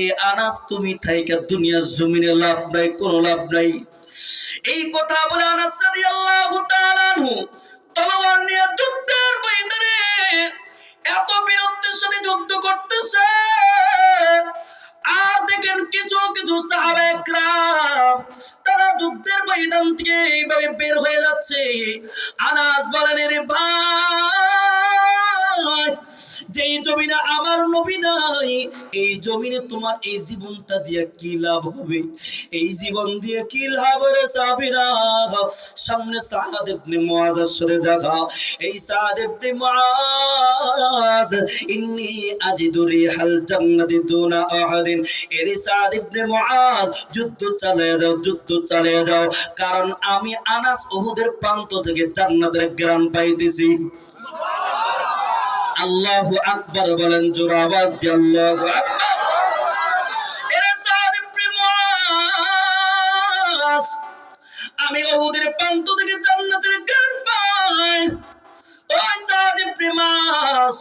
এ আনাস তুমি থাইকা দুনিয়ার জমিনে লাভ নাই, কোনো লাভ নাই। এই কথা বলে আনাস রাদিয়াল্লাহু তাআলা আনহু তলোয়ার নিয়ে যুদ্ধের ময়দানে এত বীরত্বের সাথে যুদ্ধ করতেছে। আর দেখেন কিছু কিছু সাহাবায়ে কেরাম তারা যুদ্ধের ময়দান থেকে এইভাবে বের হয়ে যাচ্ছে। আনাস বলেন, রে ভাই, যেই জমিনে আমার নবী নাই এই জমিনে তোমার এই জীবনটা দিয়ে কি লাভ হবে? এই জীবন দিয়ে কি লাভ রে সাহাবীরা? সামনে সাদ ইবনে মুআজের সাথে দেখা। এই সাদ ইবনে মুআজ, ইন্নী আজিদু রিহাল জান্নাতি দুনা আহাদিন, এর সাদ ইবনে মুআজ যুদ্ধ চালিয়ে যাও, কারণ আমি আনাস উহুদের প্রান্ত থেকে জান্নাতের ঘ্রাণ পাইতেছি। আল্লাহু আকবার বলেন, জোরে আওয়াজ দিয়ে আল্লাহু আকবার। এর সাদ ইবনে মুআজ, আমি উহুদের প্রান্ত থেকে জান্নাতের ঘ্রাণ পাই। ওই সাদ ইবনে মুআজ,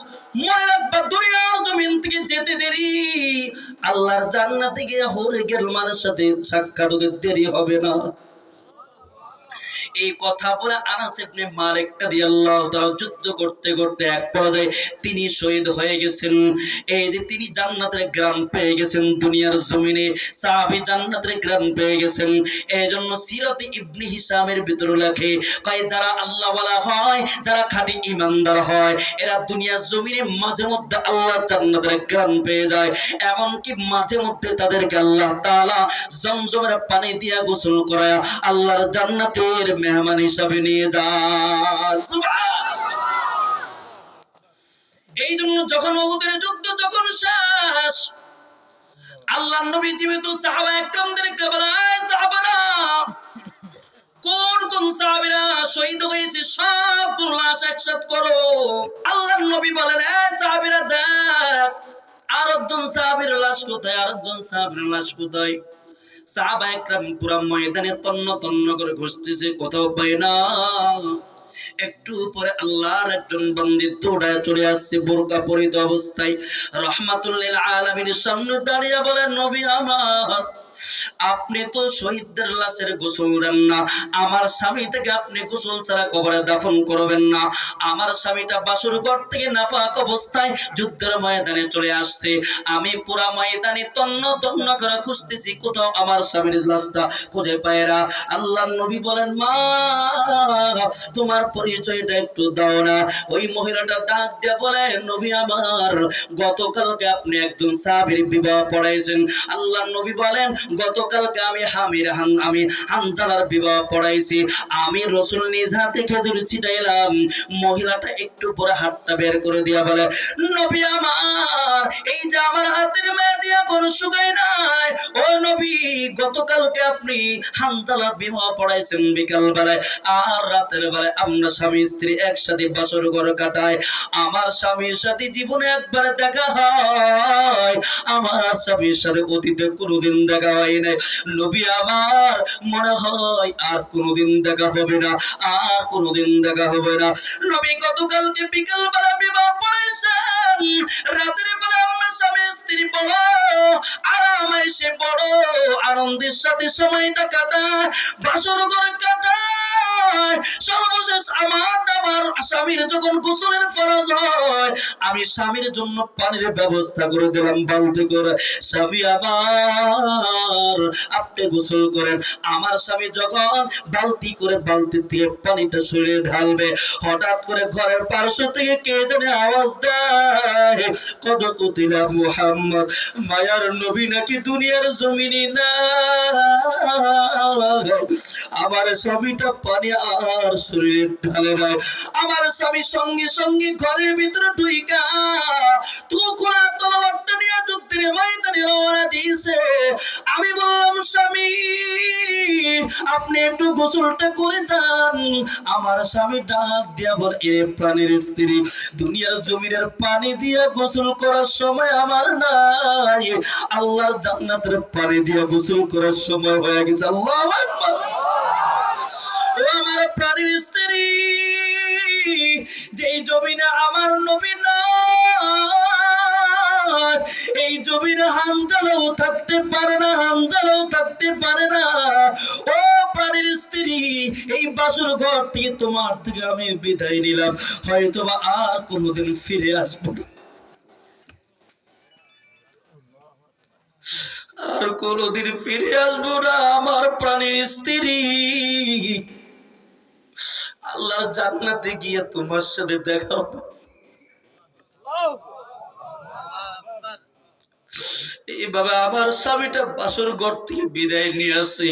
মনে রাখবা, দুনিয়ার জমিন থেকে যেতে দেরি, আল্লাহর জান্নাতে গিয়ে হরে গেলমানের সাথে সাক্ষাৎ হতে দেরি হবে না। এই কথা বলে আনাস ইবনে মালিক রাদিয়াল্লাহু তাআলা যুদ্ধ করতে করতে এক পর্যায়ে তিনি শহীদ হয়ে গেছেন। এই যে তিনি জান্নাতের ঘ্রাণ পেয়ে গেছেন, দুনিয়ার জমিনে সাহাবী জান্নাতের ঘ্রাণ পেয়ে গেছেন। এইজন্য সিরাতে ইবনে হিশামের ভিতরে লেখে, কয় যারা আল্লাহওয়ালা হয়, যারা খাঁটি ঈমানদার হয়, এরা দুনিয়ার জমিনে মাঝে মধ্যে আল্লাহ জান্নাতের ঘ্রাণ পেয়ে যায়। এমনকি মাঝে মধ্যে তাদেরকে আল্লাহ তাআলা জমজমের পানি দিয়া গোসল করায় আল্লাহর জান্নাতের মেহমান হিসাবে নিয়ে যান। এই জন্য যখন উহুদের যুদ্ধ যখন শেষ, আল্লাহর নবী জীবিত সাহাবায়ে কেরামদেরকে বলে, সাহাবারা, কোন কোন সাহাবীরা শহীদ হয়েছে সবগুলো লাশ একসাথ করো। আল্লাহর নবী বলেন, সাহাবীরা দেখ, আরেকজন সাহাবীর লাশ কোথায়, আরেকজন সাহাবীর লাশ কোথায়? সাহাবায়ে কেরাম পুরা ময়দানে তন্ন তন্ন করে খুঁজতেছে, কোথাও পায় না। একটু পরে আল্লাহর একজন বান্দী দৌড়ায় চলে আসছে বোরকা পরিহিত অবস্থায়, রাহমাতুল লিল আলামিনের সামনে দাঁড়িয়ে বলেন, নবী আমার, আপনি তো শহীদদের লাশের গোসল দেন না, আমার স্বামীটাকে আপনি গোসল ছাড়া কবরে দাফন করবেন না। আমার স্বামীটা বাসর ঘর থেকে নাফাক অবস্থায় যুদ্ধের ময়দানে চলে আসছে, আমি পুরা ময়দানে তন্ন তন্ন করে খুঁজতেছি, কোথাও আমার স্বামীর লাশটা খুঁজে পাই না। আল্লাহর নবী বলেন, মা তোমার পরিচয়টা একটু দাও না। ওই মহিলাটা ডাক দিয়ে বলে, নবী আমার, গতকালকে আপনি একজন সাহাবীর বিবাহ পড়াইছেন। আল্লাহর নবী বলেন, গতকালকে আমি হানজালার বিবাহ পড়াইছি। আমি রাসূল নিজ হাতে খেজুর ছিটাইলাম। মহিলাটা একটু পরে হাতটা বের করে দিয়া বলে, নবী আমার, এই যে আমার হাতের মেহেদি এখনো শুকায় নাই। ও নবী, গতকালকে আপনি হানজালার বিবাহ পড়াইছেন বিকাল বেলায়, আর রাতের বেলায় আমরা স্বামী স্ত্রী একসাথে বাসর ঘর কাটাই। আমার স্বামীর সাথে জীবনে একবার দেখা হয়, আমার স্বামীর সাথে অতীতে কোনোদিন দেখা হয় নাই। নবী আমার, মনে হয় আর কোনোদিন দেখা হবে না, আর কোনোদিন দেখা হবে না। নবী গতকালকে বিকাল বেলা বিবাহ পড়েছেন, রাতের বেলা আমরা স্বামী স্ত্রী বড় আরামে সে বড় আনন্দের সাথে সময়টা কাটায়, বাসর ঘর কাটায়। সর্বশেষ আমার স্বামীর যখন গোসলের ফরজ হয়, আমি স্বামীর জন্য পানির ব্যবস্থা করে দিলাম বালতি করে। স্বামী আমার, আপনি গোসল করেন। আমার স্বামী যখন বালতি করে বালতি থেকে পানিটা শরীরে ঢালবে, হঠাৎ করে ঘরের পার্শ্ব থেকে কে জানে আওয়াজ দেয়, কত কুতিলা মুহাম্মদ, মায়ার নবী নাকি দুনিয়ার জমিনে না। আমার স্বামীটা পানি আর শরীরে ঢালে নাই। আমার স্বামী সঙ্গে সঙ্গে ঘরের ভিতরে ঢুইকা তুকুলা তলোয়ারটা নিয়ে যুদ্ধের ময়দানে রওনা দিয়েছে। আমি বললাম, স্বামী আপনি একটু গোসলটা করে যান। আমার স্বামী ডাক দিয়া বলে, এ প্রাণের স্ত্রী, দুনিয়ার জমিনের পানি দিয়ে গোসল করার সময় আমার নাই, আল্লাহর জান্নাতের পানি দিয়ে গোসল করার সময় হয়ে গেছে। আল্লাহু আকবার। ও আমার প্রাণের স্ত্রী, যেই জমিনে আমার নবী নাই, এই জমিনে হামজালাও থাকতে পারে না, হামজালাও থাকতে পারে না। ও প্রাণের স্ত্রী, এই বাসর ঘর থেকে তোমার থেকে আমি বিদায় নিলাম, হয়তোবা আর কোনোদিন ফিরে আসবো না, আর কোনোদিন ফিরে আসবো না। আমার প্রাণের স্ত্রী, আল্লাহর জান্নাতে গিয়ে তোমার সাথে দেখা হবে। এইভাবে আমার স্বামীটা বাসর ঘর থেকে বিদায় নিয়ে আসে।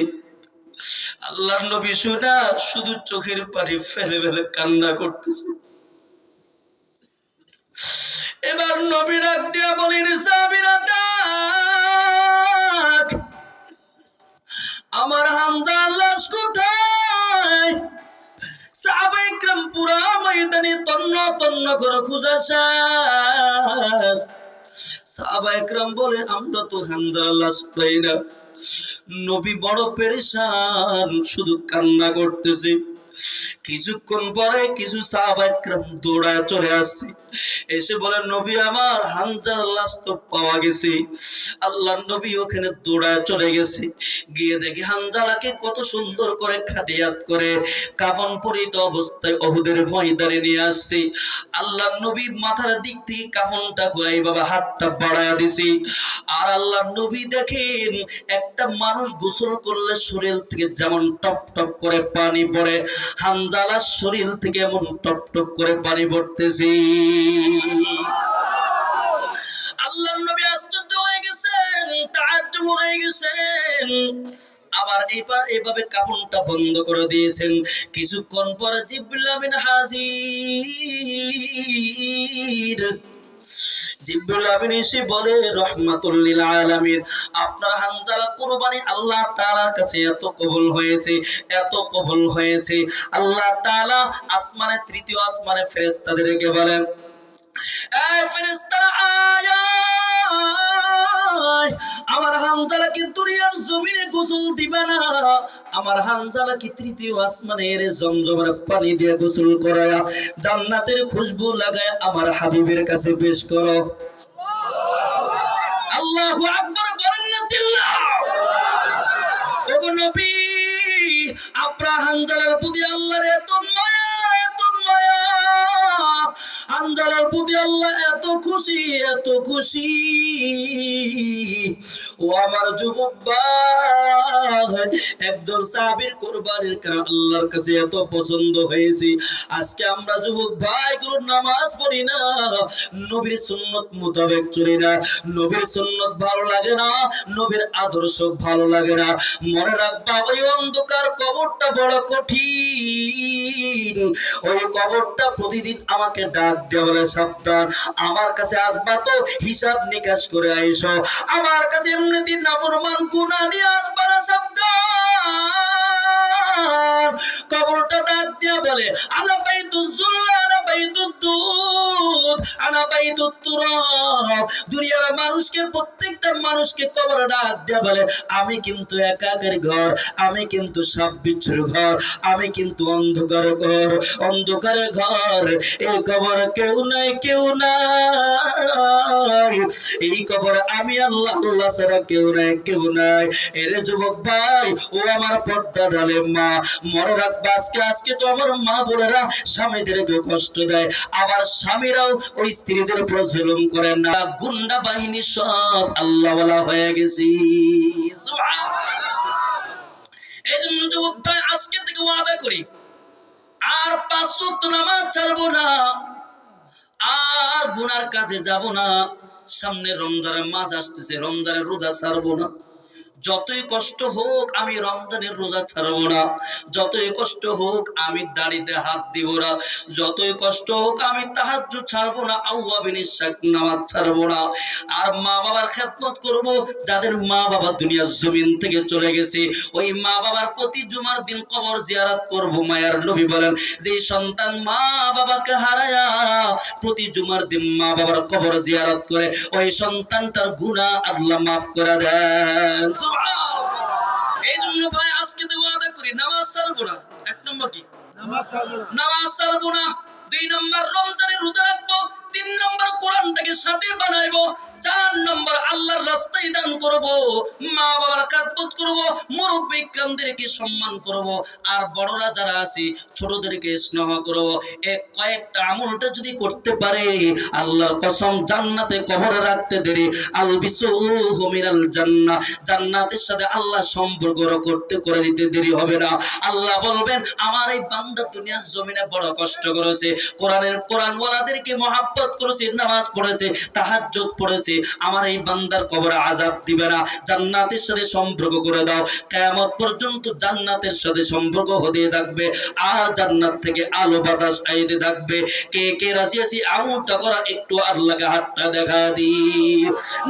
আল্লাহর নবী শুনা শুধু চোখের পানি ফেলে ফেলে কান্না করতেছে। এবার নবী ডাক দিয়া বলেন, সাহাবীরা দেখ, আমার হামজার লাশ কোথায়? সাহাবায়ে কেরাম পুরা ময়দানে তন্ন তন্ন করে খোঁজা শেষ। সাহাবায়ে কেরাম বলে, আমরা তো হামজার লাশ পাই না। নবী বড় পেরেশান, শুধু কান্না করতেছে। কিছুক্ষণ পরে কিছু সাহাবায়ে কেরাম দৌড়ায় চলে আসছে, এসে বলে, নবী আমার, হামজার লাশ তো পাওয়া গেছে। আল্লাহর নবী ওখানে দৌড়ায় চলে গেছে, গিয়ে দেখি হামজালাকে কত সুন্দর করে খাটিয়াত করে কাফন পরিহিত অবস্থায় উহুদের ময়দানে নিয়ে আসছে। আল্লাহর নবী মাথার দিক থেকে কাফনটা ঘুরাই বাবা হাতটা বাড়ায়া দিছে। আর আল্লাহর নবী দেখেন, একটা মানুষ গোসল করলে শরীর থেকে যেমন টপ টপ করে পানি পড়ে, হামজালার শরীর থেকে এমন টপ টপ করে পানি পড়তেছে। আল্লাহর নবী আশ্চর্য হয়ে গেছেন, তাআজ্জুব হয়ে গেছেন। আবার এইভাবে কাফনটা বন্ধ করে দিয়েছেন। কিছুক্ষণ পর জিবরিল আমিন হাজির। জিবরিল আমিন এসে বলে, রাহমাতুল লিল আলামিন, আপনার হানজালা কুরবানি আল্লাহ তাআলার কাছে এত কবুল হয়েছে, এত কবুল হয়েছে। আল্লাহ তাআলা আসমানে, তৃতীয় আসমানে ফেরেশতাদেরকে বলেন, এই ফেরেশতারা আয়, আমার হানজালাকে দুনিয়ার জমিনে গোসল দিবা না, আমার হানজালাকে তৃতীয় আসমানের জমজমের পানি দিয়ে গোসল করায়া জান্নাতের খুশবু লাগায় আমার হাবিবের কাছে পেশ করো। আল্লাহু আকবার বলেন না চিল্লাও। ওগো নবী, আপনার হানজালার প্রতি আল্লাহর এত মায়া, এত মায়া, হানজালার প্রতি আল্লাহ এত খুশি, এত খুশি। ও আমার যুবক ভাই, একজন সাহাবীর কুরবানির কারণে আল্লাহর কাছে এত পছন্দ হয়েছে। আজকে আমরা যুবক ভাই গুলো নামাজ পড়ি না, নবীর সুন্নত মোতাবেক চলি না, নবীর সুন্নত ভালো লাগে না, নবীর আদর্শ ভালো লাগে না। মনে রাখবা, ওই অন্ধকার কবরটা বড় কঠিন। ওই কবরটা প্রতিদিন আমাকে ডাক দিয়ে বলে, সাবধান, আমার কাছে আসবা তো হিসাব নিকাশ করে আইসো। আমার কাছে এমনিতে নাফরমান গুনাহ নিয়ে আসবা না, সাবধান। কবরটা ডাক দিয়া বলে, আনা বাইতুল জুল্লা, আনা বাইতুদ দুদ, আনা বাইতুত তুরাব। দুনিয়ার মানুষকে, প্রত্যেকটা মানুষকে কবরে ডাক দিয়া বলে, আমি কিন্তু একাকের ঘর, আমি কিন্তু সাপ বিচ্ছুর ঘর, আমি কিন্তু অন্ধকার ঘর, অন্ধকারের ঘর। এই কবর কেউ নাই, কেউ নাই। এই কবর আমি আল্লাহ, আল্লাহ ছাড়া কেউ নাই, কেউ নাই। এরে যুবক ভাই, ও আমার পর্দা ঢালে মা, মনে রাখবা, আজকে তো আমার মা বোনেরা স্বামীদেরকে কষ্ট দেয়, আবার স্বামীরাও ওই স্ত্রীদের উপর জুলুম করে না। গুন্ডা বাহিনী সব আল্লাহ ওয়ালা হয়ে গেছি। এই জন্য যুবক ভাই, আজকে থেকে ওয়াদা করি, আর 5 ওয়াক্ত নামাজ ছাড়বো না, আর গুনার কাজে যাব না। সামনে রমজানের মাস আসতেছে, রমজানের রোজা ছাড়বো না। যতই কষ্ট হোক আমি রমজানের রোজা ছাড়বো না, যতই কষ্ট হোক আমি দাড়িতে হাত দিব না, যতই কষ্ট হোক আমি তাহাজ্জুদ ছাড়বো না, আউয়াবিনের নামাজ ছাড়বো না। আর মা বাবার খেদমত করব, যাদের মা বাবা দুনিয়ার জমিন থেকে চলে গেছে, ওই মা বাবার প্রতি জুমার দিন কবর জিয়ারত করব। মায়ার নবী বলেন, যে সন্তান মা বাবাকে হারায়া প্রতি জুমার দিন মা বাবার কবর জিয়ারত করে, ওই সন্তানটার গুনাহ আল্লাহ মাফ করে দেন। এই জন্য ভাই, আজকে তো ওয়াদা করি, নামাজ ছাড়বো না। 1 নম্বর কি? নামাজ ছাড়বো না। 2 নম্বর রমজানের রোজা রাখবো। 3 নম্বর কোরআনটাকে সাথে বানাইবো। 4 নম্বর আল্লাহর রাস্তায় দান করব, মা বাবার খেদমত করব, মুরব্বি ইকরামদেরকে সম্মান করব, আর বড়রা যারা আছে ছোটদেরকে স্নেহ করব। এই কয়েকটা আমলটা যদি করতে পারে, আল্লাহর কসম, জান্নাতে কবরে রাখতে দেরি আলবিসুহু মিনাল জান্নাহ, জান্নাতের সাথে আল্লাহ সম্পর্ক করতে করে দিতে দেরি হবে না। আল্লাহ বলবেন, আমার এই বান্দা দুনিয়ার জমিনে বড় কষ্ট করেছে, কোরআনওয়ালাদেরকে মহব্বত করেছে, নামাজ পড়েছে, তাহাজ্জুদ পড়েছে, আমার এই বান্দার কবরে আযাব দিবে না, জান্নাতের সাথে সম্পর্ক করে দাও। কিয়ামত পর্যন্ত জান্নাতের সাথে সম্পর্ক হতে থাকবে, আর জান্নাত থেকে আলো বাতাস আইতে থাকবে। কে কে রাজি আছি আমলটা করা? একটু আল্লাহকে হাতটা দেখা দি।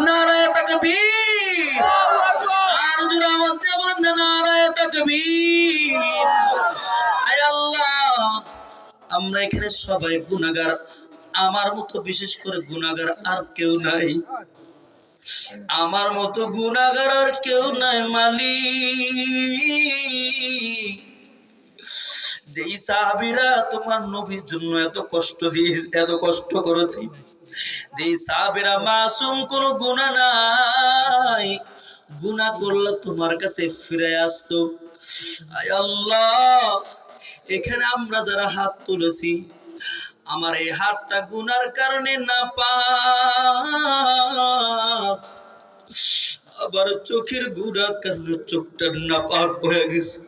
নারায়ে তাকবীর। আর জোরে আওয়াজ দিয়ে বলেন না, নারায়ে তাকবীর। আয় আল্লাহ, আমরা এখানে সবাই গুনাহগার, আমার মতো বিশেষ করে গুনাহগার আর কেউ নাই, আমার মতো গুনাহগার আর কেউ নাই মালিক। যেই সাহাবীরা তোমার নবীর জন্য এত কষ্ট দিয়ে, এত কষ্ট করেছে, যেই সাহাবীরা মাসুম, কোনো গুনাহ নাই, গুনাহ করলে তোমার কাছে ফিরে আসতো। আয় আল্লাহ, এখানে আমরা যারা হাত তুলেছি, আমার এই হাতটা গুনার কারণে না পাক, আবার চোখের গুনার কারণে চোখটা না পাক হয়ে গেছে।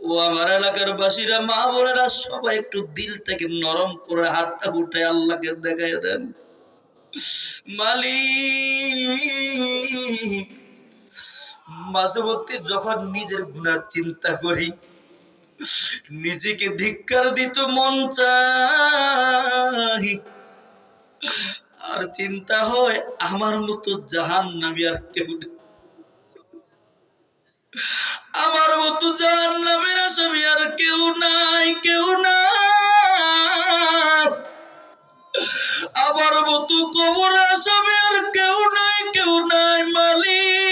ও আমার এলাকার বাসীরা, মা বোনেরা, সবাই একটু দিলটাকে নরম করে হাতটা উঠে আল্লাহকে দেখায় দেন। মালিক, মাঝে মধ্যে যখন নিজের গুনার চিন্তা করি, নিজেকে ধিক্কার দিত মন চাই, আর চিন্তা হয় আমার মতো জাহান্নামী আর কেউ নেই, আমার মতো জাহান্নামের আসামি আর কেউ নাই, কেউ নাই, আমার মতো কবর আসামি আর কেউ নাই, কেউ নাই। মালিক,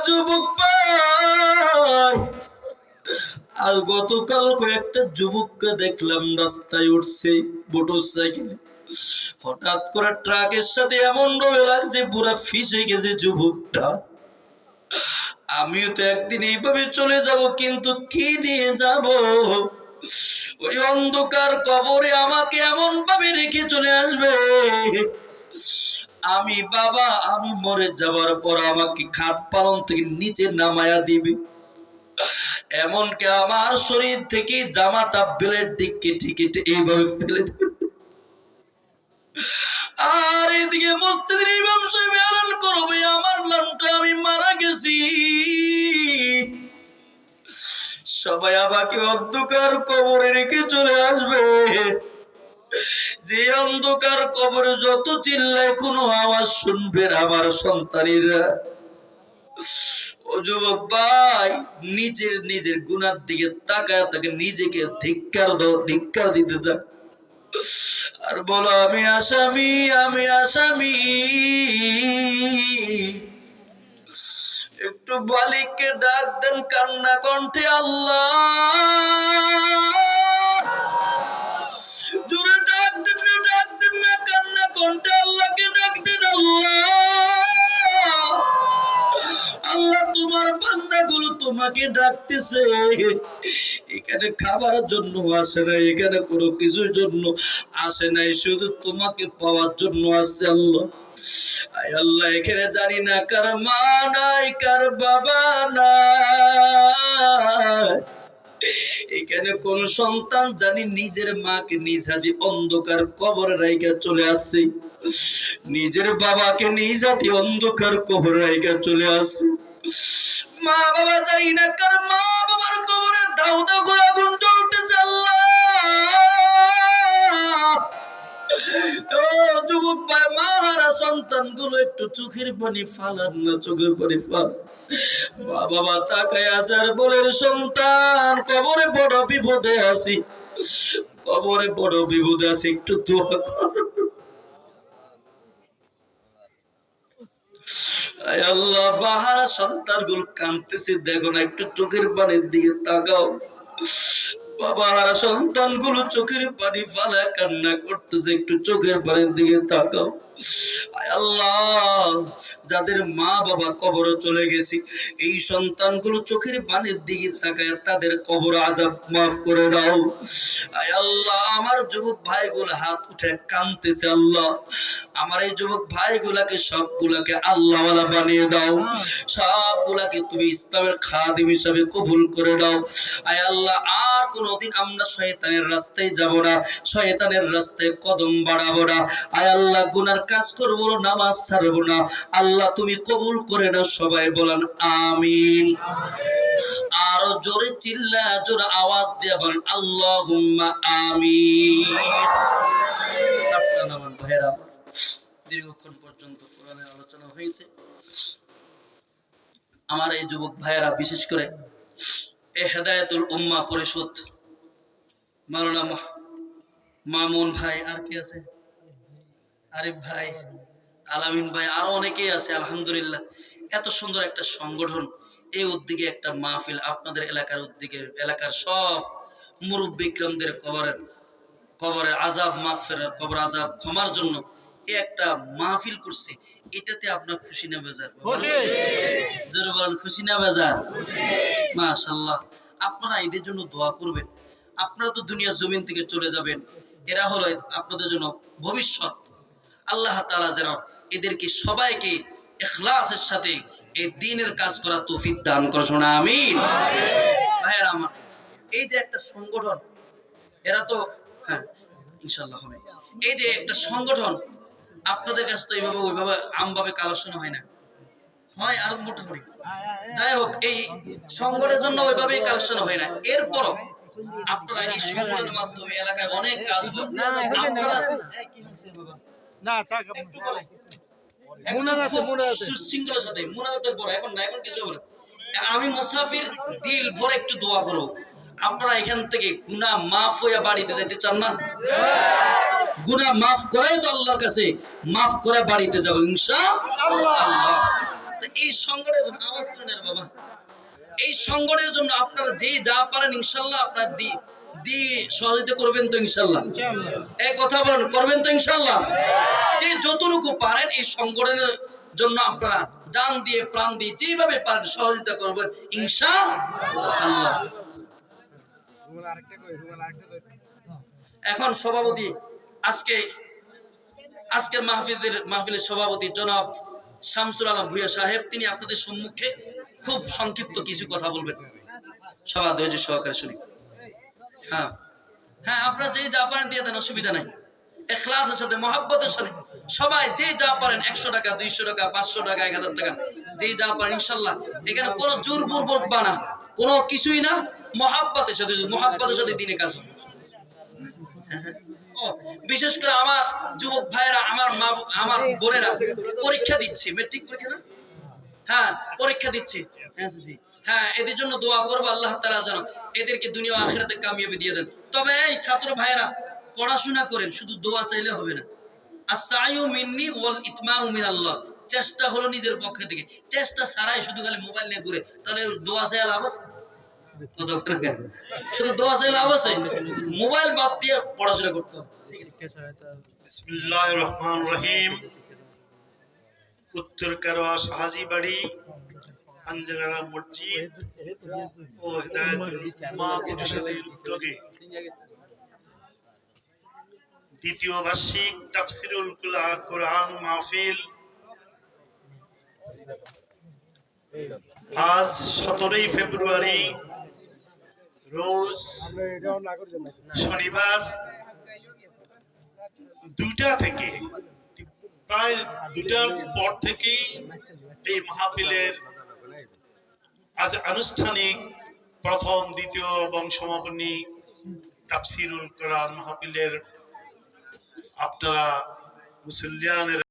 যুবক ভাই, আর গতকাল কয়েকটা যুবককে দেখলাম রাস্তায় উঠছে মোটর সাইকেলে, হঠাৎ করে ট্রাকের সাথে এমন রয়ে লাগছে পুরা ফিসে গেছে যুবকটা। আমিও তো একদিন এইভাবে চলে যাব, কিন্তু কি নিয়ে যাব? ওই অন্ধকার কবরে আমাকে এমন ভাবে রেখে চলে আসবে, আমি বাবা আমি মরে যাবার পর আমাকে খাট পালন থেকে নিচে নামায়া দিবে, এমনকি আমার শরীর থেকে জামাটা বেলের দিক কেটে কেটে এইভাবে ফেলে দেবে। আর এদিকে মসজিদের ইমাম সাহেব এলান করবে আমার নামটা আমি মারা গেছি। সবাই আমাকে অন্ধকার কবরে রেখে চলে আসবে, যে অন্ধকার কবরে যত চিল্লায় কোনো আওয়াজ শুনবে আমার সন্তানেরা। ও যুবক ভাই, নিজের গুনার দিকে তাকায় তাকে নিজেকে ধিক্কার দাও, ধিক্কার দিতে থাক আর বলো আমি আসামি, আমি আসামি। একটু মালিককে ডাক দেন কান্না কণ্ঠে, আল্লাহ জোরে ডাক দেন না কান্না কণ্ঠে আল্লাহকে ডাক দেন। আল্লাহ তোমার বান্দাগুলো তোমাকে ডাকতেছে, এখানে খাবারের জন্য আসে না, এখানে কোনো কিছুর জন্য আসে নাই, শুধু তোমাকে পাওয়ার জন্য আসছে। আল্লাহ আয় আল্লাহ, এখানে জানি না কার মা নাই, কার বাবা নাই, এখানে কোন সন্তান জানি নিজের মাকে নিজ হাতে অন্ধকার কবরে রাইখা চলে আসছে, নিজের বাবাকে নিজ হাতে অন্ধকার কবরে রাইখা চলে আসছে। মা বাবা জানি না কার মা বাবার কবরে দাও দাও করে আগুন জ্বলতেছে। আল্লাহ ও যুবক ভাই, মাহারা সন্তান গুলো একটু চোখের পানি ফালান না, চোখের পানি ফাল। বাবা তাকায় আছে আর বলেন সন্তান কবরে বড় বিপদে আছি, কবরে বড় বিপদে আছি, একটু দোয়া কর। আয় আল্লাহ, বাহারা সন্তান গুলো কাঁদতেছে, দেখো না, একটু চোখের পানির দিকে তাকাও। বাবারা সন্তান গুলো চোখের পানি ফালা কান্না করতেছে, একটু চোখের পানির দিকে তাকাও। আয় আল্লাহ, যাদের মা বাবা কবরে চলে গেছে, এই সন্তানগুলো চোখের পানির দিকে তাকায় তাদের কবর আযাব মাফ করে দাও। আয় আল্লাহ, আমার যুবক ভাইগুলো হাত উঠে কাঁদতেছে, আল্লাহ আমার এই যুবক ভাইগুলাকে সবগুলাকে আল্লাহওয়ালা বানিয়ে দাও, সবগুলাকে তুমি ইসলামের খাদিম হিসাবে কবুল করে দাও। আয় আল্লাহ, আর কোনোদিন আমরা শয়তানের রাস্তায় যাব না, শয়তানের রাস্তায় কদম বাড়াবো না। আয় আল্লাহ, গুনার কাজ করবো না, নামাজ ছাড়বো না। আল্লাহ তুমি কবুল করে নাও, সবাই বলেন আমিন। আরো জোরে চিল্লা জোরে আওয়াজ দিয়ে বলেন আল্লাহুম্মা আমিন। আপনারা আমার ভাইরা, দীর্ঘক্ষণ পর্যন্ত কোরআনের আলোচনা হয়েছে। আমার এই যুবক ভাইয়েরা, বিশেষ করে এই হেদায়েতুল উম্মাহ পরিষদ মাওলানা মামুন ভাই, আর কি আছে, আরিফ ভাই, আলামিন ভাই, আরো অনেকেই আছে। আলহামদুলিল্লাহ, এত সুন্দর একটা সংগঠন, এই উদ্যোগে একটা মাহফিল আপনাদের এলাকার উদ্যোগে, এলাকার সব মুরব্বী ইকরামদের কবরের আযাব মাগফিরাত, কবর আযাব ক্ষমার জন্য এই একটা মাহফিল করছে। এটাতে আপনার খুশি না বেজার? জোরে বলেন, খুশি না বেজার? মাশাআল্লাহ। আপনারা এদের জন্য দোয়া করবেন। আপনারা তো দুনিয়ার জমিন থেকে চলে যাবেন, এরা হলো আপনাদের জন্য ভবিষ্যৎ। আল্লাহ তাআলা যেন এদেরকে সবাইকে ইখলাসের সাথে এই দ্বীনের কাজ করার তৌফিক দান করে, শোনা আমিন। ভাইয়েরা আমার, এই যে একটা সংগঠন, এরা তো হ্যাঁ ইনশাআল্লাহ হবে। এই যে একটা সংগঠন, আপনাদের কাছে তো এইভাবে ওইভাবে আমভাবে কালেকশন হয় না, হয় আর মোটামুটি, যাই হোক, এই সংগঠনের জন্য ওইভাবেই কালেকশন হয় না। এরপরও আপনারা এই সংগঠনের মাধ্যমে এলাকায় অনেক কাজ করেন। আপনারা না থাক, একটু বলে সুশৃঙ্খলার সাথে মুনাজাতের পর, এখন না, এখন কিছু হবে না। আমি মুসাফির দিল ভরে একটু দোয়া করো। আপনারা এখান থেকে গুনাহ মাফ হইয়া বাড়িতে যাইতে চান না? গুনাহ মাফ করাই তো আল্লাহর কাছে মাফ করে বাড়িতে যাবো ইনশাআল্লাহ। তো এই সংগঠনের জন্য আওয়াজ করেন রে বাবা, এই সংগঠনের জন্য আপনারা যে যা পারেন ইনশাল্লাহ আপনার দি সহযোগিতা করবেন তো ইনশাল্লাহ? এই কথা বলেন, করবেন তো ইনশাল্লাহ? যে যতটুকু পারেন এই সংগঠনের জন্য আপনারা জান দিয়ে প্রাণ দিয়ে যেভাবে পারেন সহযোগিতা করবেন ইনশাআল্লাহ। এখন সভাপতি আজকের মাহফিলের সভাপতি জনাব শামসুল আলম ভূঁইয়া সাহেব, তিনি আপনাদের সম্মুখে খুব সংক্ষিপ্ত কিছু কথা বলবেন। সভা ধৈর্য সহকারে শুনি। হ্যাঁ হ্যাঁ, আপনারা যে যা পারেন দিয়ে দেন, অসুবিধা নাই। ইখলাসের সাথে মহব্বতের সাথে সবাই যে যা পারেন, 100 টাকা 200 টাকা 500 টাকা 1000 টাকা যে যা পারেন ইনশাল্লাহ। এখানে কোনো জোরপূর্বক বানা কোনো কিছুই না, মহব্বতের সাথে দিনে কাজ হবে। বিশেষ করে আমার যুবক ভাইয়েরা, আমার বোনেরা পরীক্ষা দিচ্ছে, মেট্রিক পরীক্ষা না, হ্যাঁ পরীক্ষা দিচ্ছে, হ্যাঁ এদের জন্য দোয়া করবো আল্লাহ তাআলা যেন এদেরকে দুনিয়া আখিরাতে কামিয়াবি দিয়ে দেন। তবে এই ছাত্র ভাইয়েরা পড়াশোনা করেন, শুধু দোয়া চাইলে হবে না। আস-সাইয়ু মিন্নি ওয়াল ইতমামু মিনাল্লাহ, চেষ্টা হলো নিজের পক্ষ থেকে। চেষ্টা ছাড়াই শুধু খালি মোবাইল নিয়ে ঘুরে, তাহলে দোয়া চাই লাভ আছে? শুধু দোয়া চাই লাভ আছে? মোবাইল বাদ দিয়ে পড়াশোনা করতে হবে। বিসমিল্লাহির রহমানির রহিম। উত্তর কারোয়া শাহাজি বাড়ি আঞ্জানা মসজিদ ও হিদায়াতুল উম্মাহ পরিষদের উদ্যোগে দ্বিতীয় বার্ষিক তাফসিরুল কোরআন মাহফিল আজ 17 ফেব্রুয়ারি রোজ শনিবার 2টা থেকে প্রায় 2টার পর থেকেই এই মাহফিলের আজ আনুষ্ঠানিক প্রথম, দ্বিতীয় এবং সমাপনী তাফসিরুল কোরআন মাহফিলের আপনারা মুসল্লিয়ানের